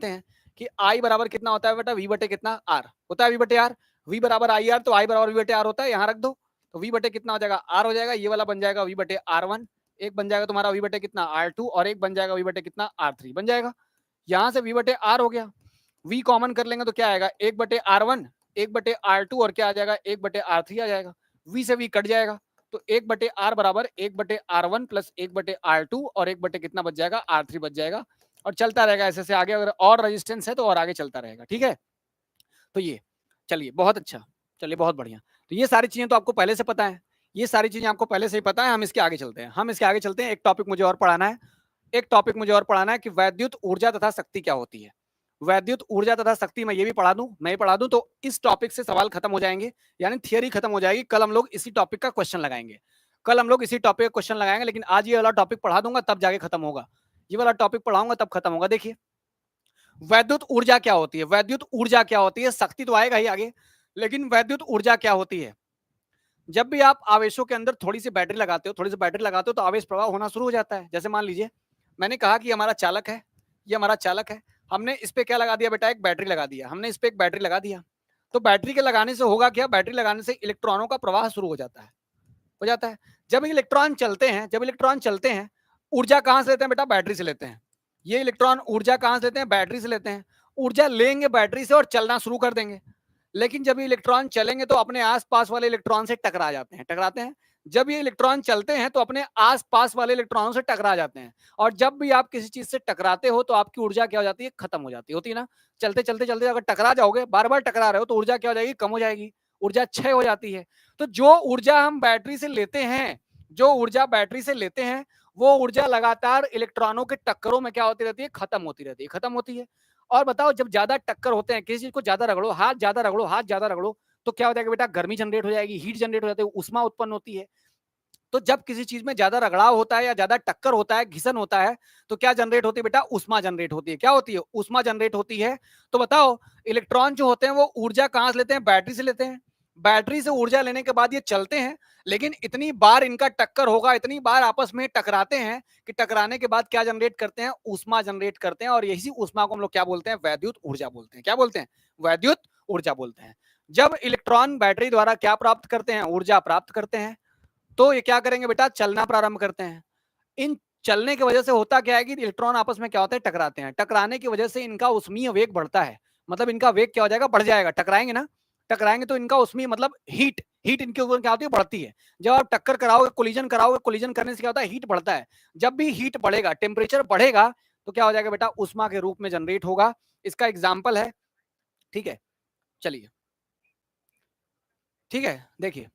हैं कि I बराबर कितना होता है बेटा, V बटे कितना, R होता है, V बटे R, V बराबर IR, तो I बराबर V बटे R होता है, यहाँ रख दो तो V बटे कितना हो जाएगा, R हो जाएगा। ये वाला बन जाएगा V बटे R1, एक बन जाएगा तुम्हारा V बटे कितना, R2 और एक बन जाएगा V बटे कितना, R3 बन जाएगा। यहाँ से V बटे R हो गया, V कॉमन कर लेंगे तो क्या आएगा, 1 बटे R1, 1 बटे R2 और क्या आ जाएगा, 1 बटे R3 आ जाएगा। V से V कट जाएगा तो 1 बटे R बराबर 1 बटे R1 प्लस 1 बटे R2 और 1 बटे कितना बच जाएगा, R3 बच जाएगा। और चलता रहेगा ऐसे से आगे, अगर और रेजिस्टेंस है तो और आगे चलता रहेगा। ठीक है, तो ये चलिए बहुत अच्छा, चलिए बहुत बढ़िया। तो ये सारी चीजें तो आपको पहले से पता है, ये सारी चीजें आपको पहले से ही पता है। हम इसके आगे चलते हैं, एक टॉपिक मुझे और पढ़ाना है कि वैद्युत ऊर्जा तथा शक्ति क्या होती है। वैद्युत ऊर्जा तथा शक्ति मैं ये भी पढ़ा दूं, तो इस टॉपिक से सवाल खत्म हो जाएंगे, यानी थियरी खत्म हो जाएगी। कल हम लोग इसी टॉपिक का क्वेश्चन लगाएंगे, लेकिन आज ये वाला टॉपिक पढ़ा दूंगा तब जाके खत्म होगा, ये वाला टॉपिक पढ़ाऊंगा तब खत्म होगा। देखिए वैद्युत ऊर्जा क्या होती है, शक्ति तो आएगा ही आगे, लेकिन वैद्युत ऊर्जा क्या होती है। जब भी आप आवेशों के अंदर थोड़ी सी बैटरी लगाते हो तो आवेश प्रवाह होना शुरू हो जाता है। जैसे मान लीजिए मैंने कहा कि हमारा चालक है, हमने इस पे क्या लगा दिया बेटा, एक बैटरी लगा दिया, तो बैटरी के लगाने से होगा क्या, बैटरी लगाने से इलेक्ट्रॉनों का प्रवाह शुरू हो जाता है। जब इलेक्ट्रॉन चलते हैं, ऊर्जा कहां से लेते हैं बेटा, बैटरी से लेते हैं। ये इलेक्ट्रॉन ऊर्जा कहां से लेते हैं, बैटरी से लेते हैं। ऊर्जा लेंगे बैटरी से और चलना शुरू कर देंगे, लेकिन जब इलेक्ट्रॉन चलेंगे तो अपने आसपास वाले इलेक्ट्रॉन से टकराते हैं। जब ये इलेक्ट्रॉन चलते हैं तो अपने आसपास वाले इलेक्ट्रॉनों से टकरा जाते हैं, और जब भी आप किसी चीज से टकराते हो तो आपकी ऊर्जा क्या हो जाती है, खत्म हो जाती है, होती है ना। चलते चलते चलते अगर टकरा जाओगे, बार बार टकरा रहे हो, तो ऊर्जा क्या हो जाएगी, कम हो जाएगी, ऊर्जा क्षय हो जाती है। तो जो ऊर्जा हम बैटरी से लेते हैं, जो ऊर्जा बैटरी से लेते हैं, वो ऊर्जा लगातार इलेक्ट्रॉनों के टक्करों में क्या होती रहती है, खत्म होती रहती है, खत्म होती है। और बताओ, जब ज्यादा टक्कर होते हैं, किसी चीज को ज्यादा रगड़ो, हाथ ज्यादा रगड़ो, हाथ ज्यादा रगड़ो, तो क्या हो जाएगा बेटा, गर्मी जनरेट हो जाएगी, हीट जनरेट हो जाती है, उष्मा उत्पन्न होती है। तो जब किसी चीज में ज्यादा रगड़ाव होता है या ज्यादा टक्कर होता है, घिसन होता है, तो क्या जनरेट होती है बेटा, उष्मा जनरेट होती है। क्या होती है, उष्मा जनरेट होती है। तो बताओ, इलेक्ट्रॉन जो होते हैं वो ऊर्जा कहां से लेते हैं, बैटरी से लेते हैं। बैटरी से ऊर्जा लेने के बाद ये चलते हैं, लेकिन इतनी बार इनका टक्कर होगा, इतनी बार आपस में टकराते हैं कि टकराने के बाद क्या जनरेट करते हैं, ऊष्मा जनरेट करते हैं। और यही ऊष्मा को हम लोग क्या बोलते हैं, वैद्युत ऊर्जा बोलते हैं। क्या बोलते हैं, वैद्युत ऊर्जा बोलते हैं। जब इलेक्ट्रॉन बैटरी द्वारा क्या प्राप्त करते हैं, ऊर्जा प्राप्त करते हैं, तो ये क्या करेंगे बेटा, चलना प्रारंभ करते हैं। इन चलने की वजह से होता क्या है कि इलेक्ट्रॉन आपस में क्या होता है, टकराते हैं। टकराने की वजह से इनका उष्मीय वेग बढ़ता है, मतलब इनका वेग क्या हो जाएगा, बढ़ जाएगा। टकराएंगे ना, टकराएंगे तो इनका उष्मीय मतलब हीट, हीट इनके ऊपर क्या होती है, बढ़ती है। जब आप टक्कर कराओगे, कोलिजन कराओगे, कोलिजन करने से क्या होता है, हीट बढ़ता है। जब भी हीट बढ़ेगा, टेम्परेचर बढ़ेगा, तो क्या हो जाएगा बेटा, उष्मा के रूप में जनरेट होगा। इसका एग्जाम्पल है, ठीक है, चलिए, ठीक है, देखिए,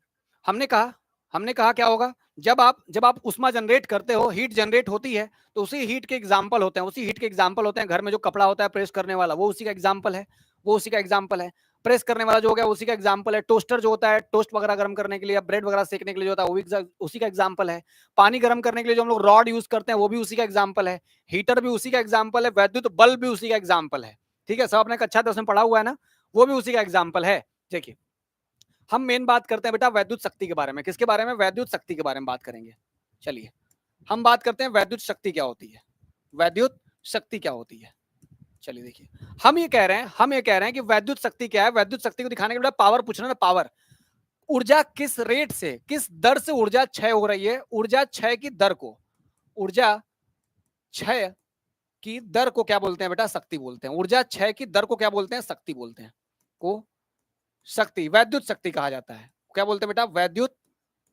हमने कहा हमने कहा क्या होगा, जब आप उष्मा जनरेट करते हो, हीट जनरेट होती है, तो उसी हीट के एग्जाम्पल होते हैं, उसी हीट के एग्जाम्पल होते हैं। घर में जो कपड़ा होता है प्रेस करने वाला, वो उसी का एग्जाम्पल है, वो उसी का एग्जाम्पल है। प्रेस करने वाला जो हो गया, उसी का एग्जाम्पल है। टोस्टर जो होता है, टोस्ट वगैरह गर्म करने के लिए या ब्रेड वगैरह सेकने के लिए जो होता है, वो भी उसी का एग्जाम्पल है। पानी गर्म करने के लिए जो हम लोग रॉड यूज करते हैं, वो भी उसी का एग्जाम्पल है। हीटर भी उसी का एग्जाम्पल है, वैद्युत बल्ब भी उसी का एग्जाम्पल है। ठीक है, सब आपने कक्षा 10 में पढ़ा हुआ है ना, वो भी उसी का एग्जाम्पल है। देखिए, हम मेन बात करते हैं बेटा वैद्युत शक्ति के बारे में। किसके बारे में, वैद्युत शक्ति के बारे में बात करेंगे। चलिए, हम बात करते हैं वैद्युत शक्ति क्या होती है, वैद्युत शक्ति क्या होती है। चलिए देखिए, हम ये कह रहे हैं कि वैद्युत शक्ति क्या है। वैद्युत शक्ति को दिखाने के लिए पावर पूछना ना, पावर, ऊर्जा किस रेट से, किस दर से ऊर्जा क्षय हो रही है, ऊर्जा क्षय की दर को, ऊर्जा क्षय की दर को क्या बोलते हैं बेटा, शक्ति बोलते हैं। ऊर्जा क्षय की दर को क्या बोलते हैं, शक्ति बोलते हैं, को शक्ति, वैद्युत शक्ति कहा जाता है। क्या बोलते हैं बेटा,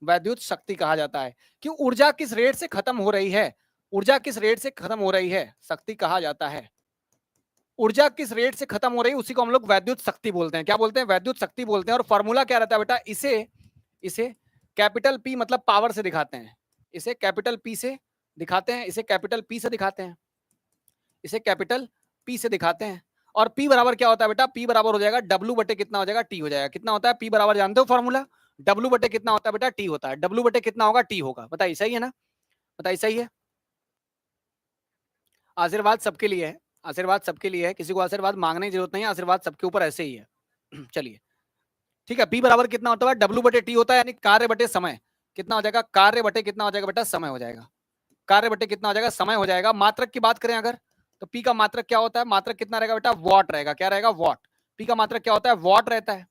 वैद्युत शक्ति कहा जाता है। कि ऊर्जा किस रेट से खत्म हो रही है, ऊर्जा किस रेट से खत्म हो रही है, शक्ति कहा जाता है। ऊर्जा किस रेट से खत्म हो रही है, उसी को हम लोग वैद्युत शक्ति बोलते हैं। क्या बोलते हैं, वैद्युत शक्ति बोलते हैं। और फॉर्मूला क्या रहता है बेटा, इसे इसे कैपिटल पी मतलब पावर से दिखाते हैं, इसे कैपिटल पी से दिखाते हैं, इसे कैपिटल पी से दिखाते हैं, इसे कैपिटल पी से दिखाते हैं। और पी बराबर क्या होता है बेटा, पी बराबर हो जाएगा डब्ल्यू बटे कितना हो जाएगा, टी हो जाएगा। कितना होता है, पी बराबर जानते हो फॉर्मूला, डब्ल्यू बटे कितना होता है बेटा, टी होता है। डब्ल्यू बटे कितना होगा, टी होगा। बताइए सही है ना, बताइए सही है। आशीर्वाद सबके लिए है, आशीर्वाद सबके लिए है, किसी को आशीर्वाद मांगने की जरूरत नहीं है, आशीर्वाद सबके ऊपर ऐसे ही है। चलिए, ठीक है, पी बराबर कितना होता है, डब्ल्यू बटे टी होता है, यानी कार्य बटे समय। कितना हो जाएगा, कार्य बटे कितना हो जाएगा बेटा, समय हो जाएगा। कार्य बटे कितना हो जाएगा, समय हो जाएगा। मात्रक की बात करें अगर, तो पी का मात्रक क्या होता है, मात्रक कितना रहेगा बेटा, वॉट रहेगा। क्या रहेगा, वॉट। पी का मात्रक क्या होता है, वॉट रहता है।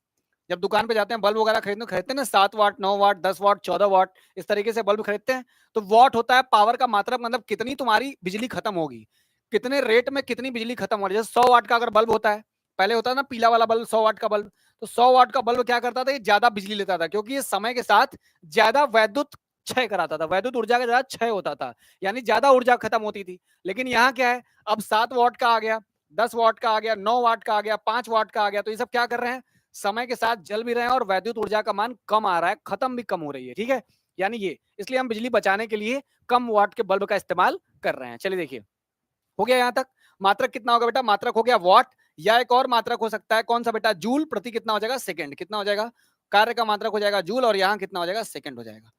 जब दुकान पे जाते हैं बल्ब वगैरह खरीदते हैं ना, 7 वाट, 9 वाट, 10 वाट, 14 वाट, इस तरीके से बल्ब खरीदते हैं। तो वॉट होता है पावर का मात्रक, मतलब कितनी तुम्हारी बिजली खत्म होगी, कितने रेट में कितनी बिजली खत्म हो रही है। 100 वाट का अगर बल्ब होता है, पहले होता है ना पीला वाला बल्ब, 100 वाट का बल्ब, तो 100 वाट का बल्ब क्या करता था, ये ज्यादा बिजली लेता था, क्योंकि ये समय के साथ ज्यादा वैद्युत क्षय कराता था, वैद्युत ऊर्जा का ज्यादा क्षय होता था, यानी ज्यादा ऊर्जा खत्म होती थी। लेकिन यहाँ क्या है, अब 7 वाट का आ गया, 10 वाट का आ गया, 9 वाट का आ गया, 5 वाट का आ गया, तो ये सब क्या कर रहे हैं, समय के साथ जल भी रहे हैं और वैद्युत ऊर्जा का मान कम आ रहा है, खत्म भी कम हो रही है। ठीक है, यानी ये, इसलिए हम बिजली बचाने के लिए कम वाट के बल्ब का इस्तेमाल कर रहे हैं। चलिए देखिए, हो गया यहां तक। मात्रक कितना होगा बेटा, मात्रक हो गया वॉट, या एक और मात्रक हो सकता है, कौन सा बेटा, जूल प्रति कितना हो जाएगा, सेकंड। कितना हो जाएगा, कार्य का मात्रक हो जाएगा जूल, और यहाँ कितना हो जाएगा, सेकंड हो जाएगा।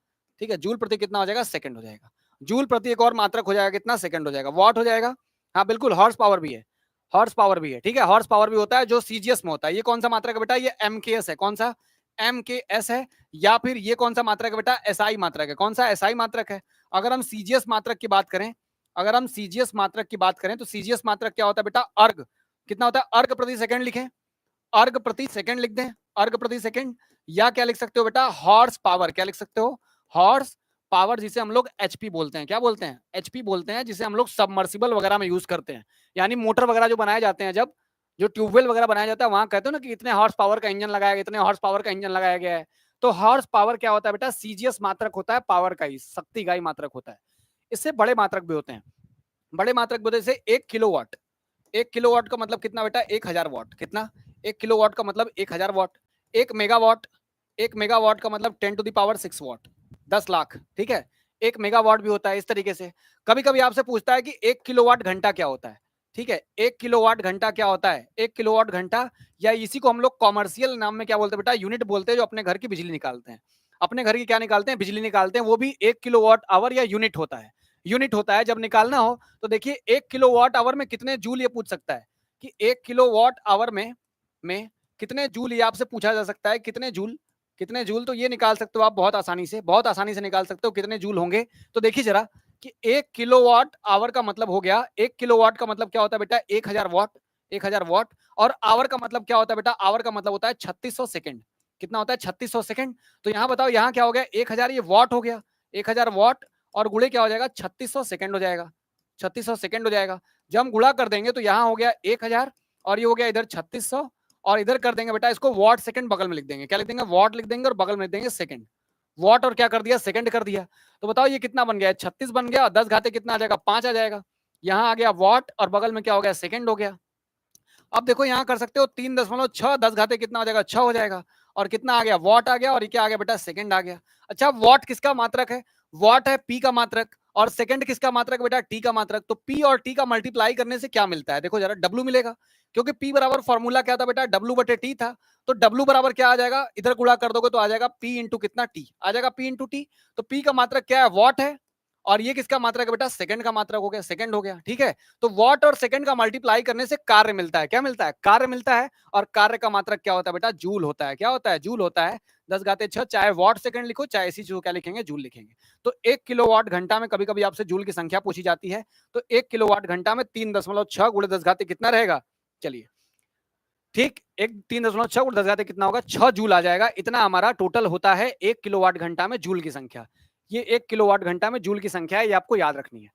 ठीक है, जूल प्रति कितना हो जाएगा, सेकंड हो जाएगा। जूल प्रति एक और मात्रक हो जाएगा, कितना, सेकंड हो जाएगा। वॉट हो जाएगा, हाँ बिल्कुल, हॉर्स पावर भी है, हॉर्स पावर भी है। ठीक है, हॉर्स पावर भी होता है जो सीजीएस में होता है। ये कौन सा मात्रक है बेटा, ये एमकेएस है। कौन सा, एमकेएस है। या फिर ये कौन सा मात्रक है बेटा, एसआई मात्रक है। कौन सा, एसआई मात्रक है। अगर हम सीजीएस मात्रक की बात करें, अगर हम सीजीएस मात्रक की बात करें, तो सीजीएस मात्रक क्या होता है बेटा, अर्ग। कितना होता है, अर्ग प्रति सेकंड लिखें, अर्ग प्रति सेकंड लिख दें, अर्ग प्रति सेकंड। या क्या लिख सकते हो बेटा, हॉर्स पावर। क्या लिख सकते हो, हॉर्स पावर, जिसे हम लोग एचपी बोलते हैं। क्या बोलते हैं, एचपी बोलते हैं, जिसे हम लोग सबमर्सिबल वगैरह में यूज करते हैं। यानी मोटर वगैरह जो बनाए जाते हैं, जब जो ट्यूबवेल वगैरह बनाया जाता है, वहां कहते हो ना कि इतने हॉर्स पावर का इंजन लगाया गया, इतने हॉर्स पावर का इंजन लगाया गया है। तो हॉर्स पावर क्या होता है बेटा, सीजीएस मात्रक होता है पावर का ही, शक्ति का ही मात्रक होता है। इससे बड़े मात्रक भी होते हैं, बड़े मात्रक भी होते हैं, जैसे 1 किलोवाट। 1 किलोवाट का मतलब कितना बेटा, 1000 वाट। कितना? 1 किलोवाट का मतलब 1000 वाट। 1 मेगावाट, 1 मेगावाट का मतलब 10 टू द पावर 6 वाट, 10 लाख। ठीक है, 1 मेगावाट भी होता है इस तरीके से। कभी कभी आपसे पूछता है कि 1 किलोवाट घंटा क्या होता है। ठीक है, 1 किलोवाट घंटा क्या होता है, 1 किलोवाट घंटा, या इसी को हम लोग कॉमर्शियल नाम में क्या बोलते हैं बेटा, यूनिट बोलते हैं, जो अपने घर की बिजली निकालते हैं। अपने घर की क्या निकालते हैं, बिजली निकालते हैं, वो भी 1 किलोवाट आवर या यूनिट होता है। यूनिट होता है। जब निकालना हो तो देखिए 1 किलोवाट आवर में कितने जूल, ये पूछ सकता है कि 1 किलोवाट आवर में कितने जूल, ये आपसे पूछा जा सकता है कितने जूल, कितने जूल। तो ये निकाल सकते हो आप बहुत आसानी से, बहुत आसानी से निकाल सकते हो कितने जूल होंगे। तो देखिए जरा कि 1 किलोवाट आवर का मतलब हो गया, 1 किलोवाट का मतलब क्या होता है बेटा, 1000 वाट। 1000 वाट। और आवर का मतलब क्या होता है बेटा, आवर का मतलब होता है 3600 सेकंड। कितना होता है, 3600 सेकंड। तो यहां बताओ, यहां क्या हो गया, 1000 ये वाट हो गया, 1000 वाट, और गुणे क्या हो जाएगा, 3600 सेकंड हो जाएगा, 3600 सेकंड हो जाएगा। जब हम गुणा कर देंगे तो यहाँ हो गया 1000, और ये हो गया इधर 3600, और इधर कर देंगे बेटा इसको वाट सेकंड, बगल में लिख देंगे, क्या लिख देंगे, वाट लिख देंगे, और बगल में लिख देंगे सेकंड। वाट और क्या कर दिया, सेकंड कर दिया। तो बताओ ये कितना बन गया, 36 बन गया, और 10 घाते कितना आ जाएगा, 5 आ जाएगा। यहाँ आ गया वाट, और बगल में क्या हो गया, सेकंड हो गया। अब देखो यहाँ कर सकते हो 3.6, 10 घाते कितना हो जाएगा, 6 हो जाएगा, और कितना आ गया, वाट आ गया, और ये क्या आ गया बेटा, सेकंड आ गया। अच्छा, वाट किसका मात्रक है, वाट है पी का मात्रक, और सेकंड किसका मात्रक बेटा, टी का मात्रक। तो पी और टी का मल्टीप्लाई करने से क्या मिलता है, देखो जरा, डब्ल्यू मिलेगा, क्योंकि पी बराबर फॉर्मूला क्या था बेटा, डब्ल्यू बटे टी था। तो डब्ल्यू बराबर क्या आ जाएगा, इधर गुणा कर दोगे तो आ जाएगा पी इंटू कितना, टी आ जाएगा, पी इंटू टी। तो पी का मात्रक क्या है, वाट है, और ये किसका मात्रक है बेटा, सेकंड का मात्रक हो गया, सेकंड हो गया। ठीक है, तो वाट और सेकंड का मल्टीप्लाई करने से कार्य मिलता है, क्या मिलता है, कार्य मिलता है। और कार्य का मात्रक क्या होता है बेटा, जूल होता है। क्या होता है, जूल होता है। 10 घाते 6, चाहे वाट सेकंड लिखो, चाहे इसी चीज को क्या लिखेंगे, जूल लिखेंगे। तो 1 किलोवाट घंटा में कभी कभी आपसे जूल की संख्या पूछी जाती है। तो 1 किलोवाट घंटा में 3.6 गुणे 10 घाते कितना रहेगा, चलिए ठीक, एक 3.6 गुणे 10 घाते कितना होगा, 6 जूल आ जाएगा। इतना हमारा टोटल होता है 1 किलोवाट घंटा में जूल की संख्या। ये 1 किलोवाट घंटा में जूल की संख्या है, ये आपको याद रखनी है।